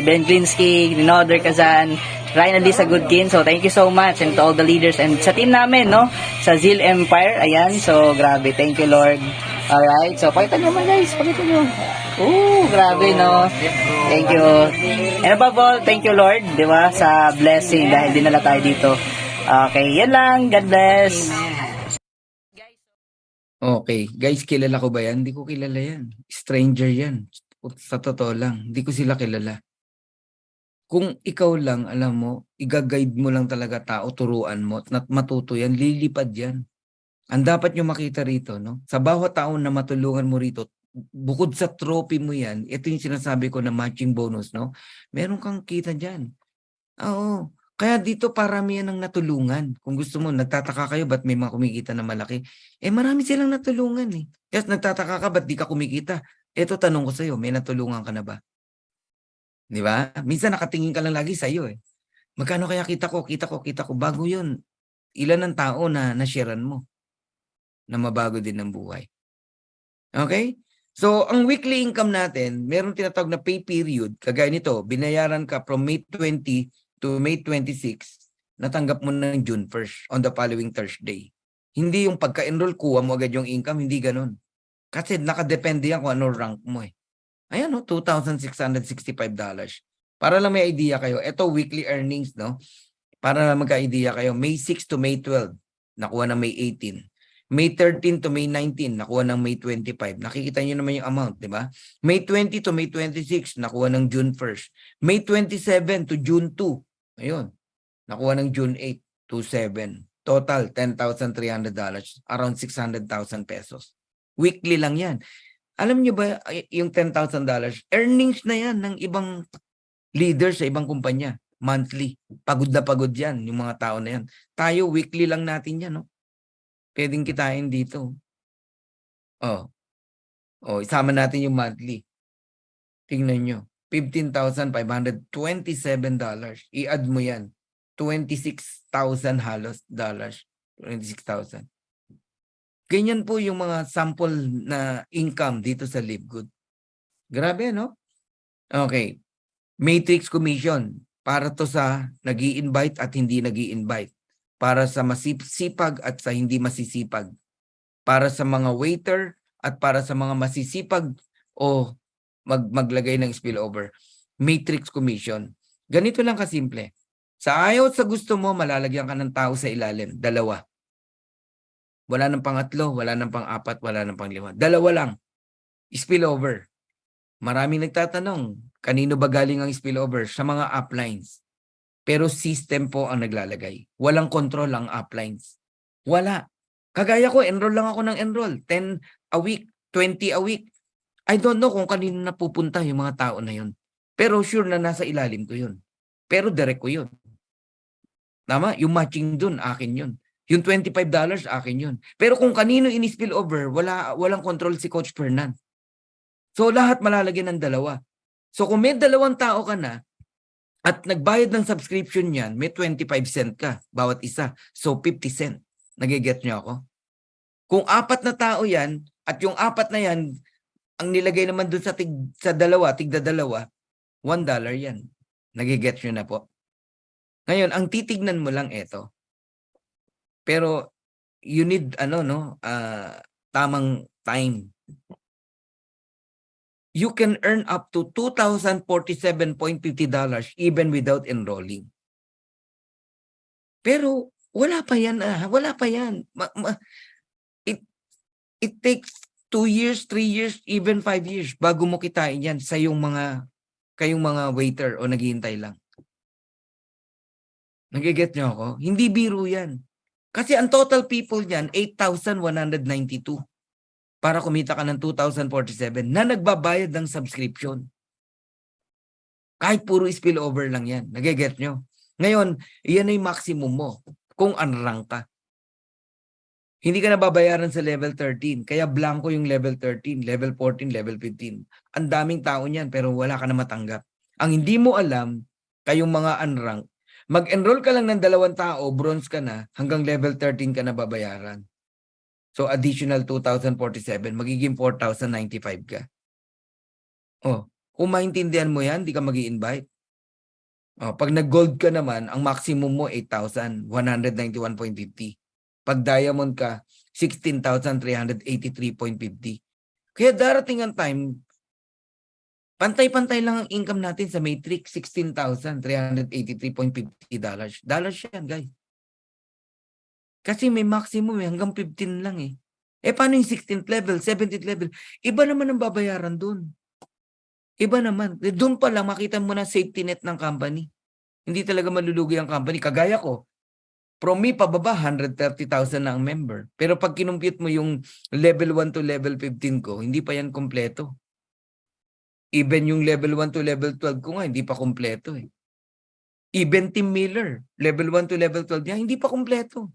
Ben Glinsky, Dinoder Kazan, Ryan Alisa Goodkin. So, thank you so much and to all the leaders and sa team namin, no, sa Zeal Empire. Ayan, so, grabe. Thank you, Lord. Alright. So, pakita nyo naman, guys. Pakita nyo. Grabe, no. Thank you. And above all, thank you, Lord, di ba, sa blessing dahil dinala tayo dito. Okay, yan lang. God bless. Okay, guys, kilala ko ba yan? Hindi ko kilala yan. Stranger yan. Sa totoo lang, hindi ko sila kilala. Kung ikaw lang, alam mo, i-guide mo lang talaga tao, turuan mo, at matuto yan, lilipad yan. Ang dapat nyo makita rito, no? Sa bawat taon na matulungan mo rito, bukod sa trophy mo yan, ito yung sinasabi ko na matching bonus, no? Meron kang kita dyan. Oo. Kaya dito paramihan ng natulungan. Kung gusto mo, nagtataka kayo, ba't may mga kumikita na malaki? Marami silang natulungan eh. Kasi nagtataka ka, ba't di ka kumikita? Ito tanong ko sa'yo, may natulungan ka na ba? Di ba? Minsan nakatingin ka lang lagi sa'yo eh. Magkano kaya kita ko? Bago yun, ilan ang tao na nasharean mo na mabago din ng buhay? Okay? So, ang weekly income natin, meron tinatawag na pay period. Kagaya nito, binayaran ka from May 20 to May 26, natanggap mo na ng June 1st on the following Thursday. Hindi yung pagka-enroll, kuha mo agad yung income, hindi ganun. Kasi nakadepende yan kung ano rank mo eh. Ayan, no? $2,665. Para lang may idea kayo, ito weekly earnings, no? Para lang magka-idea kayo, May 6 to May 12, nakuha ng May 18. May 13 to May 19, nakuha ng May 25. Nakikita nyo naman yung amount, di ba? May 20 to May 26, nakuha ng June 1st. May 27 to June 2, ayun, nakuha ng June 8 to 7. Total, $10,300, around 600,000 pesos. Weekly lang yan. Alam nyo ba, yung $10,000, earnings na yan ng ibang leaders sa ibang kumpanya. Monthly. Pagod na pagod yan, yung mga tao na yan. Tayo, weekly lang natin yan, no? Pwedeng kitain dito. Oh. Oh, isama natin yung monthly. Tingnan nyo. $15,527. I-add mo yan. 26,000 halos dollars. 26,000. Ganyan po yung mga sample na income dito sa LiveGood. Grabe, no? Okay. Matrix commission. Para to sa nag-i-invite at hindi nag-i-invite. Para sa masisipag at sa hindi masisipag. Para sa mga waiter at para sa mga masisipag o maglagay ng spillover. Matrix commission. Ganito lang kasimple. Sa ayaw at sa gusto mo, malalagyan ka ng tao sa ilalim. Dalawa. Wala nang pangatlo, wala nang pang-apat, wala nang pang-lima. Dalawa lang. Spillover. Maraming nagtatanong, kanino ba galing ang spillover? Sa mga uplines. Pero system po ang naglalagay. Walang control ang uplines. Wala. Kagaya ko, enroll lang ako ng enroll. 10 a week, 20 a week. I don't know kung kanino napupunta yung mga tao na yun. Pero sure na nasa ilalim ko yun. Pero direct ko yun. Tama? Yung matching dun, akin yun. Yung $25, akin yun. Pero kung kanino in-spill over, walang control si Coach Fernan. So lahat malalagyan ng dalawa. So kung may dalawang tao ka na, at nagbayad ng subscription yan, may 25 cent ka, bawat isa. So 50 cent. Nagiget niyo ako? Kung apat na tao yan, at yung apat na yan, ang nilagay naman dun sa tigda dalawa, $1 yan. Nagiget niyo na po. Ngayon, ang titignan mo lang ito. Pero you need tamang time. You can earn up to $2,047.50 even without enrolling. Pero wala pa yan. Wala pa yan. It takes 2 years, 3 years, even 5 years bago mo kitain yan sa kayong mga waiter o naghihintay lang. Nagiget niyo ako? Hindi biro yan. Kasi ang total people niyan, 8,192. Para kumita ka ng 2,047 na nagbabayad ng subscription. Kahit puro spillover lang yan. Nagiget nyo? Ngayon, yan ay maximum mo kung unrank ka. Hindi ka nababayaran sa level 13. Kaya blanco yung level 13, level 14, level 15. Ang daming tao niyan pero wala ka na matanggap. Ang hindi mo alam, kayong mga unrank, mag-enroll ka lang ng 2 tao, bronze ka na, hanggang level 13 ka na babayaran. So additional 2,047, magiging 4,095 ka. Oh, kung maintindihan mo yan, di ka mag-i-invite. Oh, pag nag-gold ka naman, ang maximum mo 8,191.50. Pag diamond ka, 16,383.50. Kaya darating ang time, pantay-pantay lang ang income natin sa Matrix, $16,383.50. Dollars yan, guys. Kasi may maximum hanggang 15 lang eh. Paano yung 16th level, 17th level? Iba naman ang babayaran dun. Iba naman. Doon pa lang makita mo na safety net ng company. Hindi talaga malulugi ang company. Kagaya ko, from me pababa, 130,000 na ang member. Pero pag kinumpute mo yung level 1 to level 15 ko, hindi pa yan kompleto. Even yung level 1 to level 12 ko nga, hindi pa kompleto eh. Even Team Miller, level 1 to level 12 niya, hindi pa kompleto.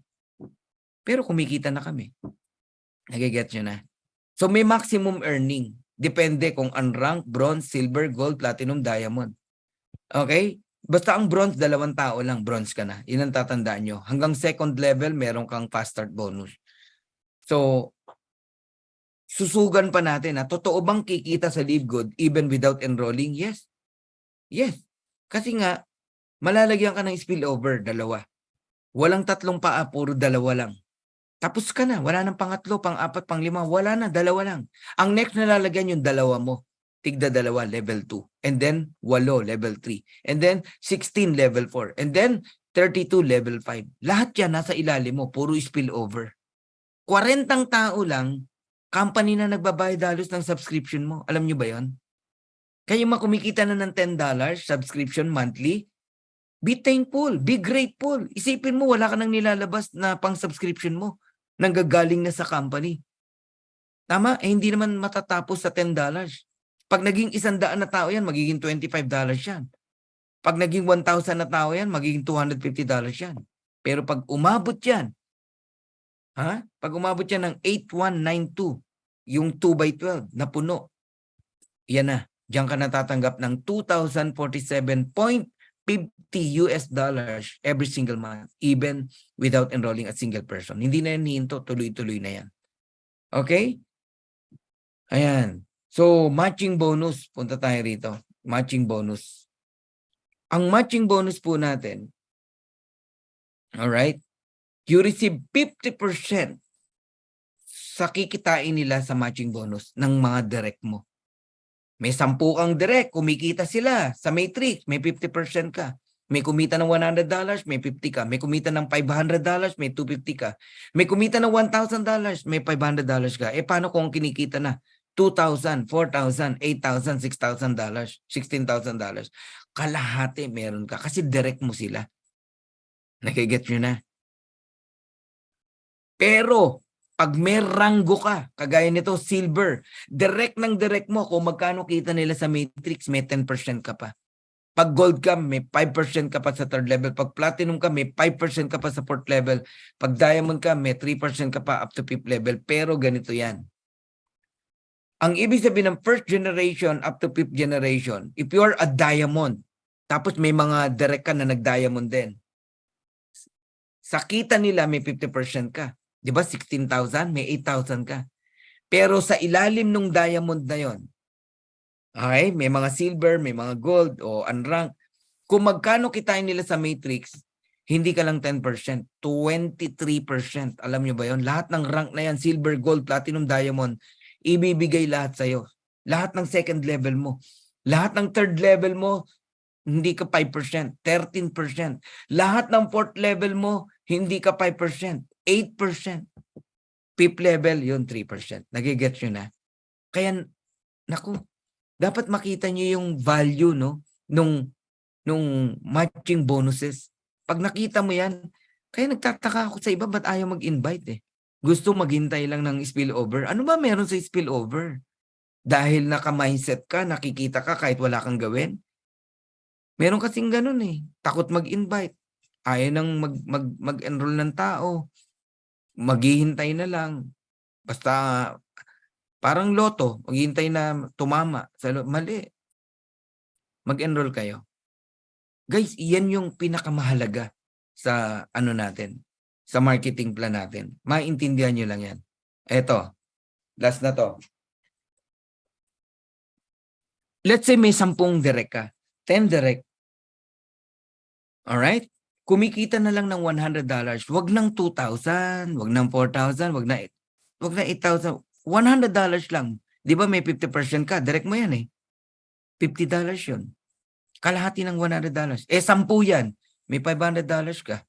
Pero kumikita na kami. Nagiget nyo na. So may maximum earning. Depende kung unranked, bronze, silver, gold, platinum, diamond. Okay? Basta ang bronze, 2 tao lang, bronze ka na. Yun ang tatandaan nyo. Hanggang second level, meron kang fast start bonus. So, susugan pa natin na totoo bang kikita sa LiveGood even without enrolling? Yes. Yes. Kasi nga, Malalagyan ka ng spillover, dalawa. Walang tatlong paa, puro dalawa lang. Tapos ka na, wala nang pangatlo, pang-apat, pang-lima, wala na, dalawa lang. Ang next na lalagyan yung dalawa mo. Tigda dalawa, level 2. And then, 8, level 3. And then, 16, level 4. And then, 32, level 5. Lahat yan nasa ilalim mo, puro spillover. 40 tao lang, company na nagbabayad halos ng subscription mo. Alam nyo ba yon? Kayo makumikita na ng $10 subscription monthly, be thankful, be grateful. Isipin mo, wala ka nang nilalabas na pang-subscription mo. Nanggagaling na sa company. Tama? Eh, hindi naman matatapos sa $10. Pag naging 100 na tao yan, magiging $25 yan. Pag naging 1,000 na tao yan, magiging $250 yan. Pero pag umabot yan, pag umabot yan ng 8192, yung 2x12 na puno, yan na. Diyan ka natatanggap ng $2,047.50 every single month, even without enrolling a single person. Hindi na yan hihinto, tuloy-tuloy na yan. Okay? Ayan. So, matching bonus. Punta tayo rito. Matching bonus. Ang matching bonus po natin, alright, you receive 50% sa kikitain nila sa matching bonus ng mga direct mo. May 10 kang direct, kumikita sila sa matrix, may 50% ka. May kumita ng $100, may 50 ka. May kumita ng $500, may 250 ka. May kumita ng $1,000, may $500 ka. Eh paano kung kinikita na $2,000, $4,000, $8,000, $6,000, $16,000? Kalahati meron ka kasi direct mo sila. Nakiget nyo na. Pero pag may ranggo ka, kagaya nito, silver, direct ng direct mo, kung magkano kita nila sa matrix, may 10% ka pa. Pag gold ka, may 5% ka pa sa third level. Pag platinum ka, may 5% ka pa sa fourth level. Pag diamond ka, may 3% ka pa up to fifth level. Pero ganito yan. Ang ibig sabihin ng first generation up to fifth generation, if you are a diamond, tapos may mga direct ka na nag-diamond din, sa kita nila, may 50% ka. Di ba 16,000, may 8,000 ka. Pero sa ilalim ng diamond na yon, okay, may mga silver, may mga gold o unrank. Kung magkano kitain nila sa matrix, hindi ka lang 10%, 23%. Alam nyo ba yon? Lahat ng rank na yan, silver, gold, platinum, diamond, ibibigay lahat sa'yo. Lahat ng second level mo. Lahat ng third level mo, hindi ka 5%, 13%. Lahat ng fourth level mo, hindi ka 5%, 8%. Fifth level, yun 3%. Nagigets nyo na? Kaya, naku, dapat makita nyo yung value, no, nung matching bonuses. Pag nakita mo yan, kaya nagtataka ako sa iba, ba't ayaw mag-invite eh? Gusto maghintay lang ng spillover. Ano ba meron sa spillover? Dahil naka-mindset ka, nakikita ka kahit wala kang gawin? Meron kasing ganun eh. Takot mag-invite. Ayaw nang mag-enroll ng tao. Maghihintay na lang. Basta parang loto. Maghihintay na tumama. Mali. Mag-enroll kayo. Guys, iyan yung pinakamahalaga sa ano natin. Sa marketing plan natin. Maintindihan nyo lang yan. Eto. Last na to. Let's say may 10 direct ka. 10 direct. Alright? Kumikita na lang ng $100. Wag ng 2,000, wag ng 4,000, wag na 8,000. $100 lang. Di ba may 50% ka? Direct mo yan eh. $50 yun. Kalahati ng $100. Eh, 10 yan. May $500 ka.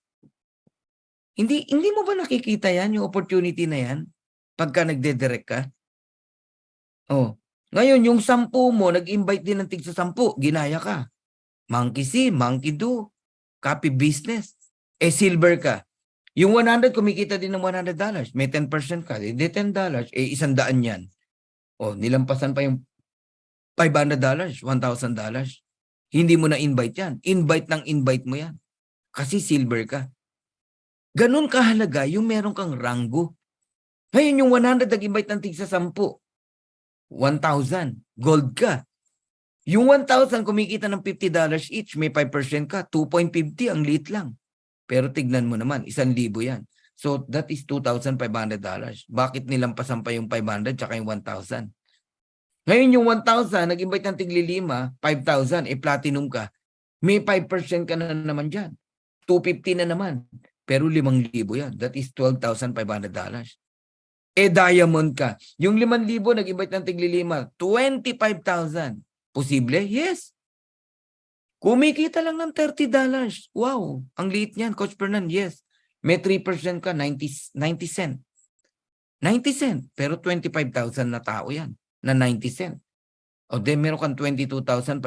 Hindi mo ba nakikita yan, yung opportunity na yan? Pagka nagde-direct ka? Oh. Ngayon, yung 10 mo, nag-invite din ng tig sa 10. Ginaya ka. Monkey see, monkey do. Copy business. Eh, silver ka. Yung 100, kumikita din ng $100. May 10% ka. Hindi $10. Eh, $100 yan. O, nilampasan pa yung $500, $1,000. Hindi mo na invite yan. Invite ng invite mo yan. Kasi silver ka. Ganun kahalaga yung meron kang ranggo. Ngayon, yung 100, nag-invite ng tig sa 10. 1,000. Gold ka. Yung 1,000 kumikita ng $50 each, may 5% ka, 2.50 ang liit lang. Pero tignan mo naman, 1,000 yan. So that is $2,500. Bakit nilampasan pa yung 500 tsaka yung 1,000? Ngayon yung 1,000, nag-invite ng tigli 5, 5,000, eh platinum ka. May 5% ka na naman dyan. 250 na naman. Pero 5,000 yan. That is $12,500. Diamond ka. Yung 5,000 nag-invite ng tigli-5, 25,000. Posible? Yes. Kumikita lang ng $30. Wow, ang liit niyan, Coach Fernan. Yes. May 3% ka, 90 cent. 90 cent. Pero 25,000 na tao yan, na 90 cent. O then meron kang $22,500.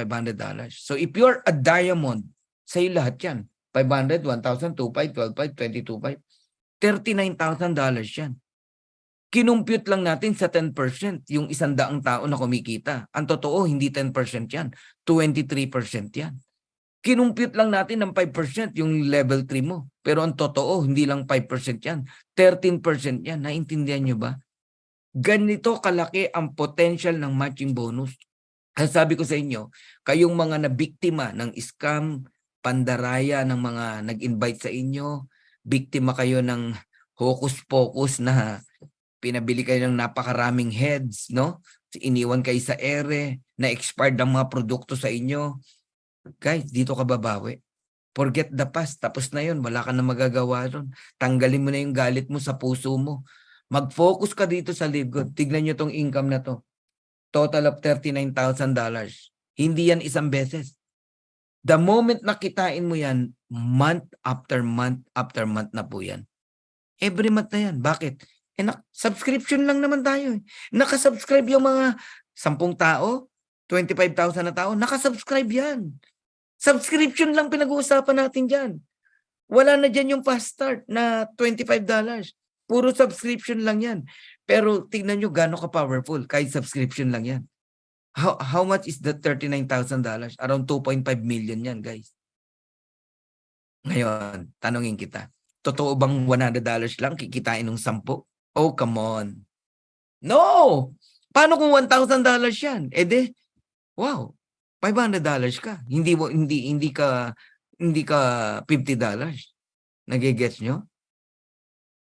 So if you're a diamond, sa'yo lahat yan. 500, 1,000, 2,500, 12,500, 22,500. $39,000 yan. Kinumpute lang natin sa 10% yung 100 tao na kumikita. Ang totoo, hindi 10% yan. 23% yan. Kinumpute lang natin ng 5% yung level 3 mo. Pero ang totoo, hindi lang 5% yan. 13% yan. Naintindihan nyo ba? Ganito kalaki ang potential ng matching bonus. Ang sabi ko sa inyo, kayong mga nabiktima ng scam, pandaraya ng mga nag-invite sa inyo, biktima kayo ng hocus-pocus na pinabili kayo ng napakaraming heads, no? Iniwan kayo sa ere, na-expired ang mga produkto sa inyo. Guys, dito ka babawi. Forget the past. Tapos na yun. Wala ka na magagawa doon. Tanggalin mo na yung galit mo sa puso mo. Mag-focus ka dito sa Live Good. Tignan nyo tong income na to. Total of $39,000. Hindi yan isang beses. The moment na kitain mo yan, month after month after month na po yan. Every month na yan. Bakit? Subscription lang naman tayo. Nakasubscribe yung mga 10 tao, 25,000 na tao, nakasubscribe yan. Subscription lang pinag-uusapan natin dyan. Wala na dyan yung fast start na $25. Puro subscription lang yan. Pero tignan nyo gano'n ka-powerful kahit subscription lang yan. How much is that $39,000? Around 2.5 million yan, guys. Ngayon, tanungin kita. Totoo bang $100 lang kikitain ng 10? Oh, come on. No! Paano kung $1,000 yan? Wow, $500 ka. Hindi ka $50. Nagigets nyo?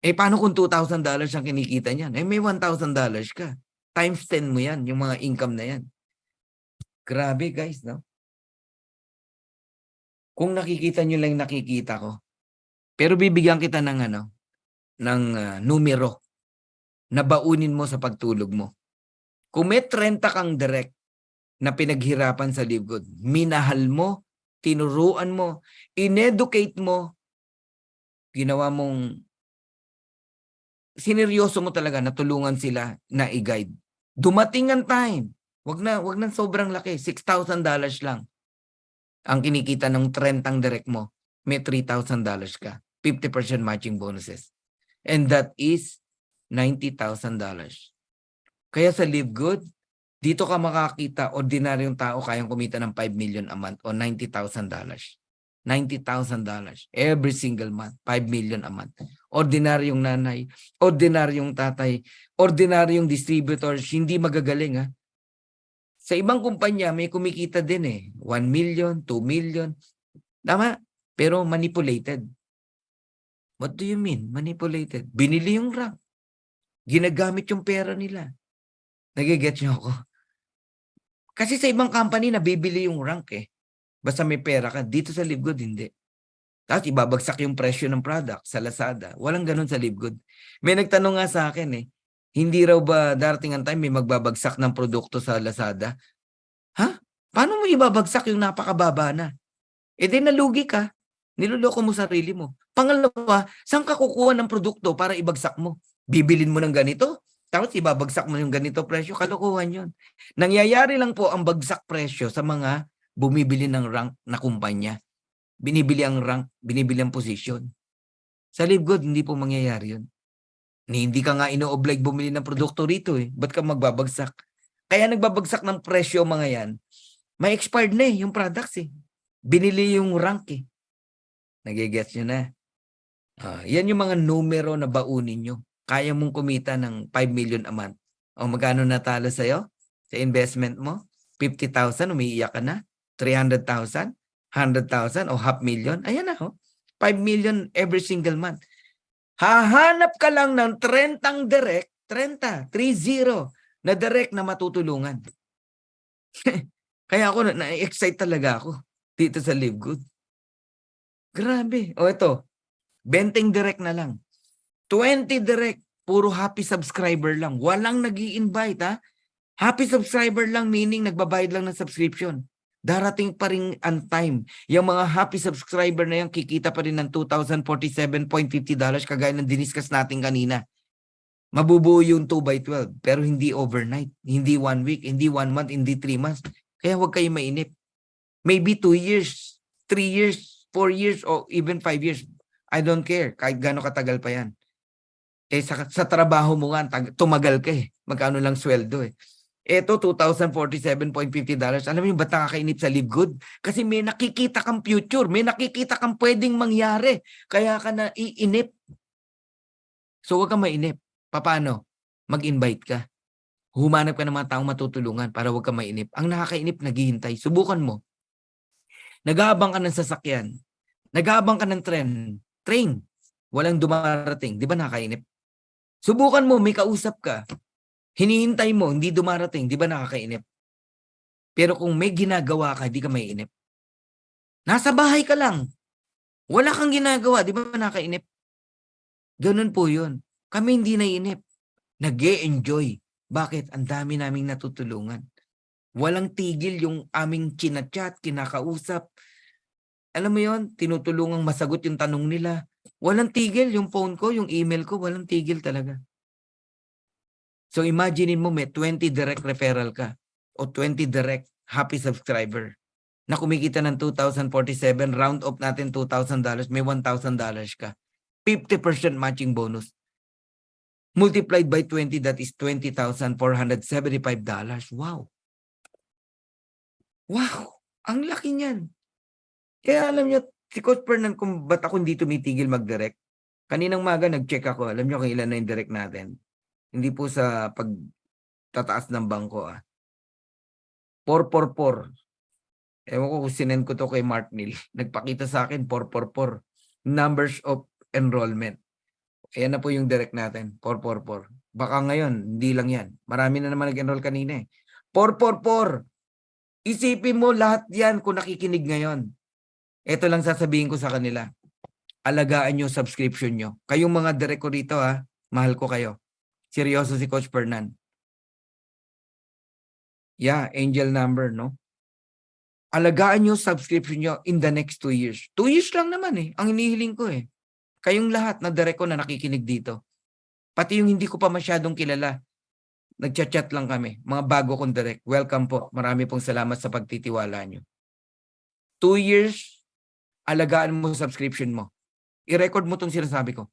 Paano kung $2,000 ang kinikita niyan? May $1,000 ka. Times 10 mo yan, yung mga income na yan. Grabe, guys, no? Kung nakikita nyo lang nakikita ko. Pero bibigyan kita ng numero na baunin mo sa pagtulog mo. Kung may 30 kang direct na pinaghirapan sa Live Good, minahal mo, tinuruan mo, ineducate mo, ginawa mong sineryoso mo talaga na tulungan sila na i-guide. Dumating ang time, wag na sobrang laki, $6,000 lang ang kinikita ng 30 direct mo, may $3,000 ka, 50% matching bonuses. And that is $90,000. Kaya sa Live Good, dito ka makakita, ordinaryong tao kayang kumita ng 5 million a month o $90,000. $90,000 every single month, 5 million a month. Ordinaryong nanay, ordinaryong tatay, ordinaryong distributors, hindi magagaling ha. Sa ibang kumpanya may kumikita din 1 million, 2 million. Tama? Pero manipulated. What do you mean? Manipulated. Binili yung rank. Ginagamit yung pera nila. Nagigets niyo ako? Kasi sa ibang company nabibili yung rank Basta may pera ka. Dito sa Live Good, hindi. Tapos ibabagsak yung presyo ng product sa Lazada. Walang ganun sa Live Good. May nagtanong nga sa akin hindi raw ba darating ang time may magbabagsak ng produkto sa Lazada? Ha? Paano mo ibabagsak yung napakababa na? Nalugi ka. Niloloko mo sarili mo. Pangalawa, saan ka kukuha ng produkto para ibagsak mo? Bibilin mo ng ganito? Tapos ibabagsak mo yung ganito presyo? Kalokohan yun. Nangyayari lang po ang bagsak presyo sa mga bumibili ng rank na kumpanya. Binibili ang rank, binibili ang position. Sa Live Good, hindi po mangyayari yun. Hindi ka nga ino-oblige bumili ng produkto rito Ba't ka magbabagsak? Kaya nagbabagsak ng presyo mga yan. May expired na yung products Binili yung rank Nagigets nyo na. Yan yung mga numero na baunin nyo. Kaya mong kumita ng 5 million a month. O magkano natalo sa'yo? Sa investment mo? 50,000, umiiyak ka na? 300,000? 100,000 o $500,000? Ayan na 5 million every single month. Hahanap ka lang ng 30 direct, 30 na direct na matutulungan. Kaya ako na-excite talaga ako. dito sa Live Good. Grabe. O ito, Benteng Direct na lang. 20 direct, puro happy subscriber lang. Walang nag-i-invite ha. Happy subscriber lang meaning nagbabayad lang ng subscription. Darating pa rin on time. Yung mga happy subscriber na yan, kikita pa rin ng $2,047.50 kagaya ng diniscuss natin kanina. Mabubuo yung 2x12 pero hindi overnight, hindi 1 week, hindi 1 month, hindi 3 months. Kaya huwag kayo mainip. Maybe 2 years, 3 years, 4 years, or even 5 years. I don't care kahit gaano katagal pa yan. Sa trabaho mo nga, tumagal ka eh. Magkano lang sweldo eh. Ito, $2,047.50. Alam mo yung ba't nakakainip sa Live Good? Kasi may nakikita kang future. May nakikita kang pwedeng mangyari. Kaya ka na iinip. So huwag kang mainip. Paano? Mag-invite ka. Humanap ka ng mga taong matutulungan para huwag kang mainip. Ang nakakainip, naghihintay. Subukan mo. Nag-aabang ka ng sasakyan. Nag-aabang ka ng train. Walang dumarating. Di ba nakakainip? Subukan mo, may kausap ka. Hinihintay mo, hindi dumarating. Di ba nakakainip? Pero kung may ginagawa ka, di ka maiinip. Nasa bahay ka lang. Wala kang ginagawa. Di ba nakakainip? Ganun po yun. Kami hindi naiinip. Nag-e-enjoy. Bakit? Ang dami naming natutulungan. Walang tigil yung aming chinachat, kinakausap. Alam mo yun, tinutulungang masagot yung tanong nila. Walang tigil yung phone ko, yung email ko, walang tigil talaga. So imaginein mo may 20 direct referral ka o 20 direct happy subscriber na kumikita ng 2,047, round up natin $2,000, may $1,000 ka. 50% matching bonus. Multiplied by 20, that is $20,475. Wow! Wow! Ang laki niyan. Kaya alam niyo, si Coach Fernan, kung ba't ako hindi tumitigil mag-direct, kaninang maga nag-check ako, alam niyo kung ilan na yung direct natin. Hindi po sa pagtataas ng bangko. 444. Ewan ko kung sinend ko to kay Mark Neal. Nagpakita sa akin, 444. Numbers of enrollment. Ayan na po yung direct natin, 444. Baka ngayon, hindi lang yan. Marami na naman nag-enroll kanina eh. 444. Isipin mo lahat yan kung nakikinig ngayon. Ito lang sasabihin ko sa kanila. Alagaan nyo subscription nyo. Kayong mga direct ko rito ha, mahal ko kayo. Seryoso si Coach Fernan. Yeah, angel number, no? Alagaan nyo subscription nyo in the next 2 years. 2 years lang naman eh. Ang inihiling ko eh. Kayong lahat na direct ko na nakikinig dito. Pati yung hindi ko pa masyadong kilala. Nagchat-chat lang kami. Mga bago kong direct. Welcome po. Marami pong salamat sa pagtitiwala nyo. 2 years, alagaan mo subscription mo. I-record mo itong sinasabi ko.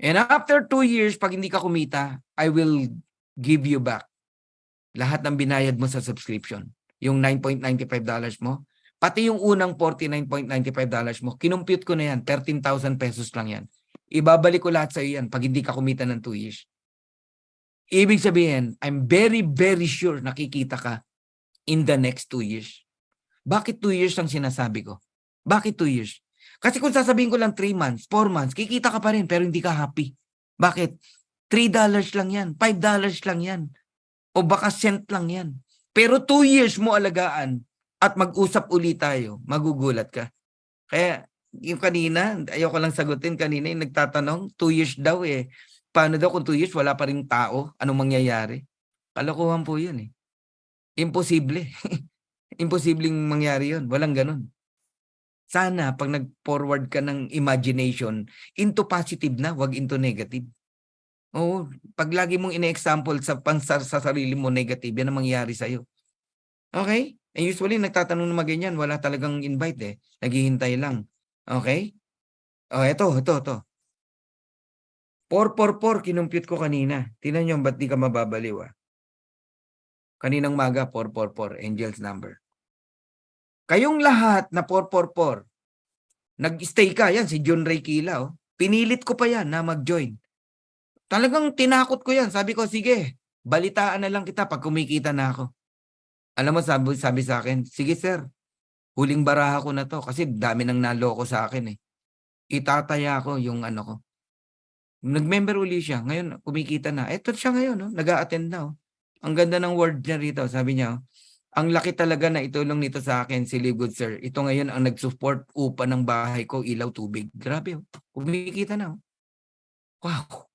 And after 2 years, pag hindi ka kumita, I will give you back lahat ng binayad mo sa subscription. Yung $9.95 mo, pati yung unang $49.95 mo, kinumpute ko na yan, 13,000 pesos lang yan. Ibabalik ko lahat sa iyo yan pag hindi ka kumita ng 2 years. Ibig sabihin, I'm very, very sure nakikita ka in the next 2 years. Bakit 2 years ang sinasabi ko? Bakit 2 years? Kasi kung sasabihin ko lang 3 months, 4 months, kikita ka pa rin pero hindi ka happy. Bakit? $3 lang yan, $5 lang yan, o baka cent lang yan. Pero 2 years mo alagaan at mag-usap ulit tayo, magugulat ka. Kaya yung kanina, ayoko lang sagutin kanina, yung nagtatanong, 2 years daw eh. Paano daw kung 2 years wala pa ring tao? Anong mangyayari? Kalokohan po yun eh. Imposible. Imposibleng mangyari yun. Walang ganun. Sana pag nag-forward ka ng imagination, into positive na, wag into negative. Oo, pag lagi mong ine-example sa sarili mo negative, yan ang mangyayari sa'yo. Okay? And usually, nagtatanong naman ganyan, wala talagang invite eh. Naghihintay lang. Okay? Oh, ito. 444, kinumpute ko kanina. Tingnan nyo, ba't di ka mababaliw ah? Kaninang maga, 444, Angel's number. Kayong lahat na 444, nag-stay ka, yan, si John Ray Kila, oh. Pinilit ko pa yan na mag-join. Talagang tinakot ko yan. Sabi ko, sige, balitaan na lang kita pag kumikita na ako. Alam mo, sabi sa akin, sige sir, huling baraha ko na to kasi dami nang naloko sa akin eh. Itataya ko yung ano ko. Nag-member uli siya. Ngayon, kumikita na. Eto siya ngayon, no? Nag-a-attend na. Oh. Ang ganda ng word niya rito. Sabi niya, oh, Ang laki talaga na itulong nito sa akin si Live Good Sir. Ito ngayon ang nag-support upa ng bahay ko, ilaw, tubig. Grabe, oh. Kumikita na. Oh. Wow.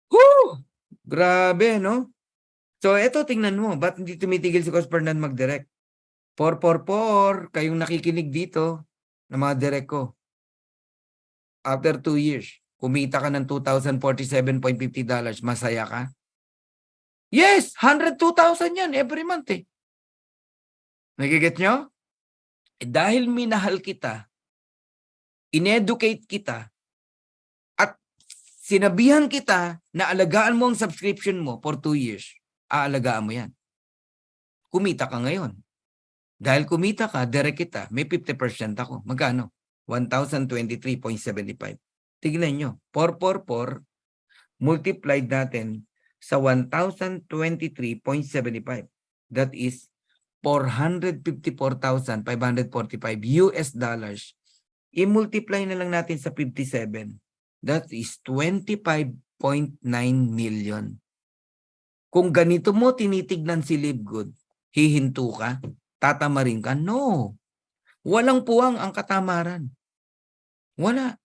Woo! Grabe, no? So, eto, tingnan mo. Ba't hindi tumitigil si Coach Fernan mag-direct? 444, kayong nakikinig dito ng mga direct ko. After 2 years, kumita ka ng $2,047.50. Masaya ka? Yes! 102,000 yan every month eh. Nagiget nyo? Dahil minahal kita, in-educate kita, at sinabihan kita na alagaan mo ang subscription mo for 2 years, aalagaan mo yan. Kumita ka ngayon. Dahil kumita ka, direct kita, may 50% ako. Magkano? 1,023.75. Tignan nyo, 444 multiplied natin sa 1,023.75. That is 454,545 US dollars. I-multiply na lang natin sa 57. That is 25.9 million. Kung ganito mo tinitignan si Live Good, hihinto ka? Tatamarin ka? No. Walang puwang ang katamaran. Wala.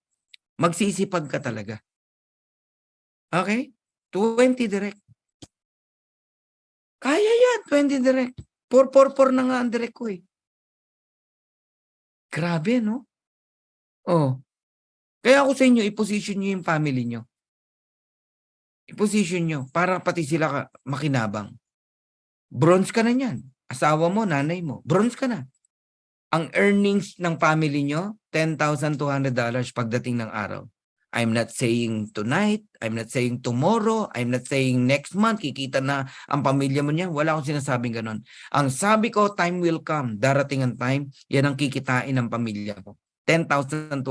Magsisipag ka talaga. Okay? 20 direct. Kaya yan, 20 direct. 444 na nga ang direct ko eh. Grabe, no? Oh. Kaya ako sa inyo, i-position nyo yung family nyo. I-position nyo para pati sila makinabang. Bronze ka na yan. Asawa mo, nanay mo. Bronze ka na. Ang earnings ng family nyo, $10,200 pagdating ng araw. I'm not saying tonight, I'm not saying tomorrow, I'm not saying next month, kikita na ang pamilya mo niya. Wala akong sinasabing ganon. Ang sabi ko, time will come. Darating ang time, yan ang kikitain ng pamilya ko. $10,200.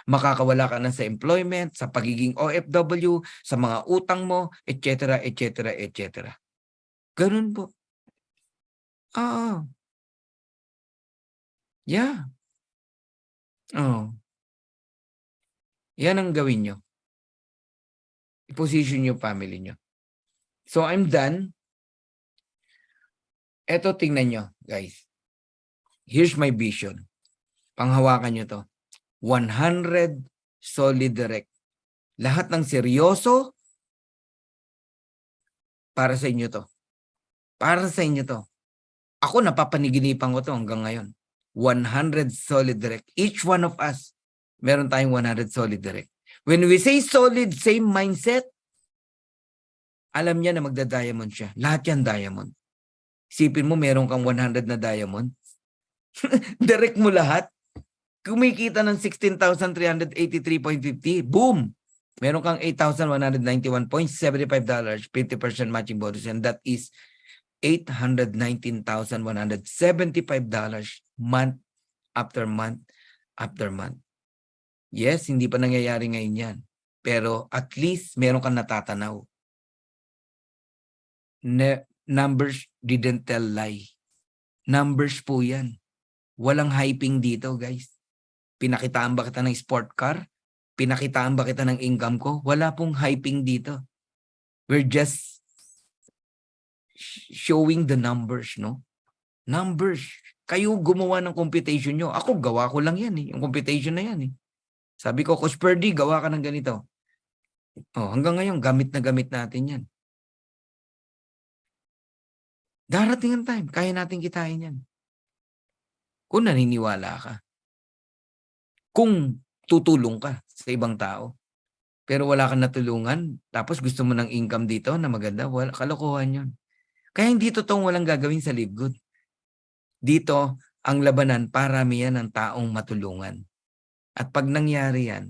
Makakawala ka na sa employment, sa pagiging OFW, sa mga utang mo, etc., etc., etc. Ganun po. Oo. Yeah. Oh. Yan ang gawin nyo. I-position nyo family nyo. So, I'm done. Eto, tingnan nyo, guys. Here's my vision. Panghawakan nyo to. 100 solid direct. Lahat ng seryoso, para sa inyo to. Para sa inyo to. Ako, napapaniginipan ko to hanggang ngayon. 100 solid direct. Each one of us, meron tayong 100 solid direct. When we say solid, same mindset, alam niya na magda-diamond siya. Lahat yan diamond. Isipin mo, meron kang 100 na diamond. Direct mo lahat. Kumikita ng 16,383.50. Boom! Meron kang $8,191.75, 50% matching bonus. And that is $819,175 month after month after month. Yes, hindi pa nangyayari ngayon yan. Pero at least meron kang natatanaw. Numbers didn't tell lie. Numbers po yan. Walang hyping dito, guys. Pinakitaan ba kita ng sport car? Pinakitaan ba kita ng income ko? Wala pong hyping dito. We're just showing the numbers, no? Numbers. Kayo gumawa ng computation nyo. Ako, gawa ko lang yan eh. Yung computation na yan eh. Sabi ko, Coach Perdy, gawa ka ng ganito. Oh, hanggang ngayon, gamit na gamit natin yan. Darating ang time, kaya natin kitain yan. Kung naniniwala ka. Kung tutulong ka sa ibang tao. Pero wala kang natulungan, tapos gusto mo ng income dito na maganda, wala, kalokohan yun. Kaya hindi totoong walang gagawin sa Live Good. Dito, ang labanan, paramihan ng taong matulungan. At pag nangyari yan,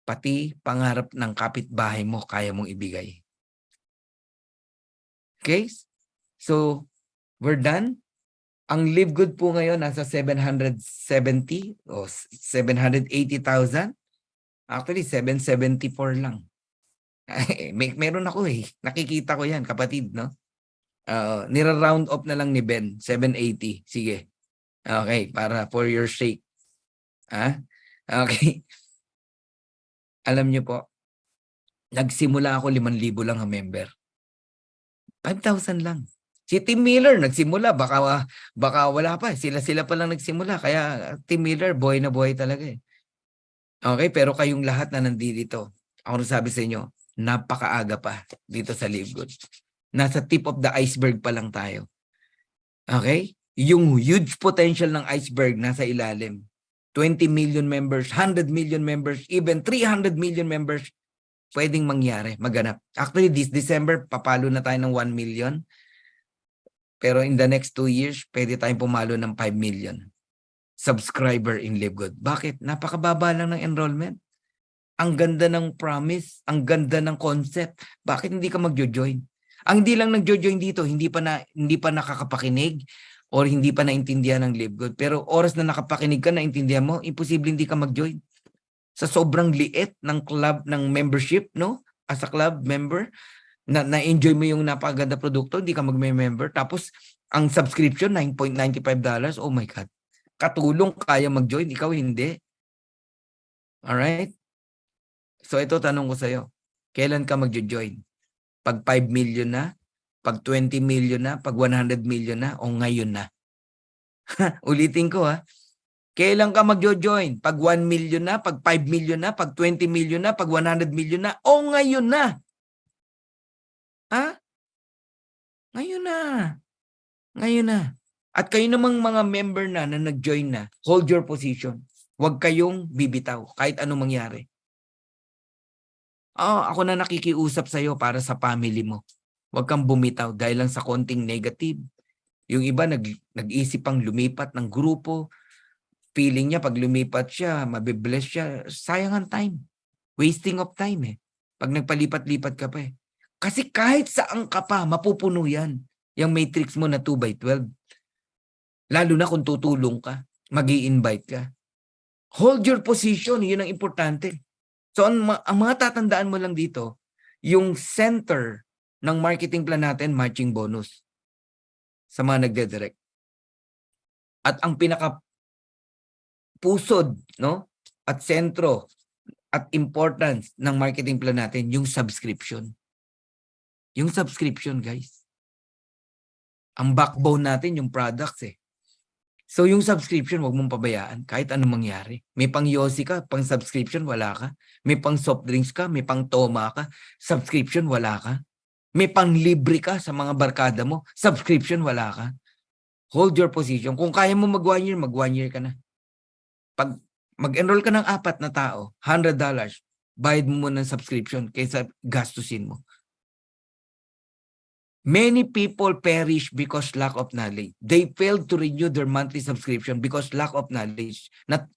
pati pangarap ng kapitbahay mo, kaya mong ibigay. Okay? So, we're done. Ang Live Good po ngayon, nasa 770 o 780,000. Actually, 774 lang. Meron ako eh. Nakikita ko yan, kapatid, no? Nira-round up na lang ni Ben, 780. Sige. Okay, para for your sake. Okay. Alam niyo po, nagsimula ako 5,000 lang ang member. 5,000 lang. Si Tim Miller nagsimula, baka wala pa. Sila pa lang nagsimula. Kaya Tim Miller, buhay na buhay talaga eh. Okay, pero kayong lahat na nandito, ako sabi sa inyo, napakaaga pa dito sa Live Good. Nasa tip of the iceberg pa lang tayo. Okay? Yung huge potential ng iceberg nasa ilalim. 20 million members, 100 million members, even 300 million members, pwedeng mangyari, maganap. Actually, this December, papalo na tayo ng 1 million. Pero in the next 2 years, pwede tayong pumalo ng 5 million subscriber in Live Good. Bakit? Napakababa lang ng enrollment. Ang ganda ng promise, ang ganda ng concept. Bakit hindi ka magjo-join? Ang hindi lang nagjo-join dito, hindi pa nakakapakinig or hindi pa naintindihan ng Live Good. Pero oras na nakapakinig ka, naintindihan mo, imposible hindi ka mag-join. Sa sobrang liit ng club, ng membership, no? As a club member, na-enjoy mo yung napakaganda produkto, hindi ka mag-member. Tapos, ang subscription, $9.95. Oh my God. Katulong, kaya mag-join, ikaw hindi. Alright? So, ito tanong ko sa'yo. Kailan ka magjo-join? Pag 5 million na? Pag 20 million na? Pag 100 million na? O ngayon na? Ulitin ko ha. Kailan ka magjo-join? Pag 1 million na? Pag 5 million na? Pag 20 million na? Pag 100 million na? O ngayon na? Ha? Ngayon na. Ngayon na. At kayo namang mga member na nag-join na, hold your position. Huwag kayong bibitaw kahit anong mangyari. Ako na nakikiusap sa'yo para sa family mo. Huwag kang bumitaw dahil lang sa konting negative. Yung iba nag-isip pang lumipat ng grupo. Feeling niya pag lumipat siya, mabibless siya. Sayang ang time. Wasting of time eh. Pag nagpalipat-lipat ka pa eh. Kasi kahit saan ka pa, mapupuno yan. Yung matrix mo na 2x12. Lalo na kung tutulong ka, mag-i-invite ka. Hold your position, yun ang importante. So ang mga tatandaan mo lang dito, yung center ng marketing plan natin, matching bonus sa mga nagde-direct. At ang pinaka pusod, no? At sentro at importance ng marketing plan natin, yung subscription. Yung subscription, guys. Ang backbone natin, yung products eh. So yung subscription, wag mong pabayaan kahit anong mangyari. May pang Yossi ka, pang subscription, wala ka. May pang soft drinks ka, may pang Toma ka, subscription, wala ka. May pang libre ka sa mga barkada mo, subscription, wala ka. Hold your position. Kung kaya mo mag 1 year, mag 1 year ka na. Pag mag-enroll ka ng 4 na tao, $100, bayad mo muna ng subscription kaysa gastusin mo. Many people perish because lack of knowledge. They failed to renew their monthly subscription because lack of knowledge. Not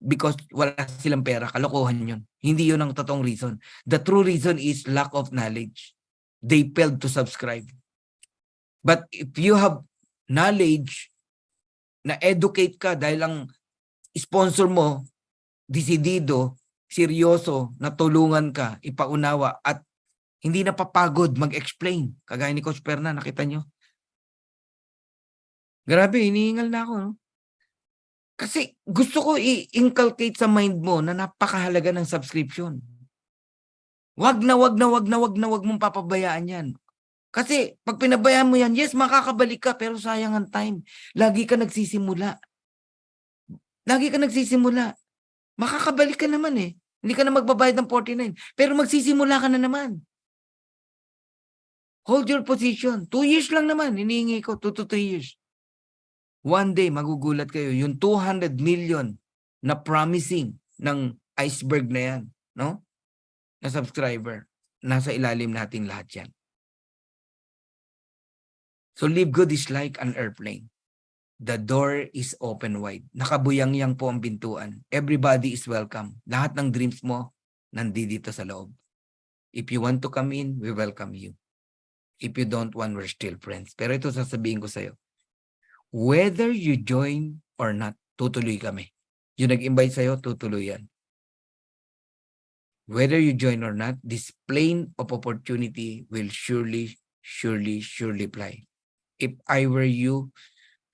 because wala silang pera. Kalokohan yun. Hindi yun ang totoong reason. The true reason is lack of knowledge. They failed to subscribe. But if you have knowledge, na educate ka dahil ang sponsor mo, desidido, seryoso, natulungan ka, ipaunawa, at hindi napapagod mag-explain. Kagaya ni Coach Perna, nakita nyo? Grabe, hinihingal na ako. No? Kasi gusto ko i-inculcate sa mind mo na napakahalaga ng subscription. Wag na wag mong papabayaan yan. Kasi pag pinabayaan mo yan, yes, makakabalik ka, pero sayang ang time. Lagi ka nagsisimula. Makakabalik ka naman eh. Hindi ka na magbabayad ng 49. Pero magsisimula ka na naman. Hold your position. 2 years lang naman. Hinihingi ko, 2 to 3 years. One day, magugulat kayo. Yung 200 million na promising ng iceberg na yan, no? Na subscriber. Nasa ilalim natin lahat yan. So, Live Good is like an airplane. The door is open wide. Nakabuyang-yang po ang pintuan. Everybody is welcome. Lahat ng dreams mo, nandito sa loob. If you want to come in, we welcome you. If you don't want, we're still friends. Pero ito sasabihin ko sa'yo. Whether you join or not, tutuloy kami. Yung nag-invite sa'yo, tutuloy yan. Whether you join or not, this plane of opportunity will surely fly. If I were you,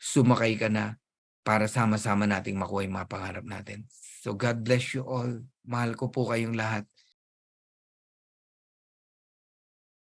sumakay ka na para sama-sama nating makuha yung mga pangarap natin. So God bless you all. Mahal ko po kayong lahat.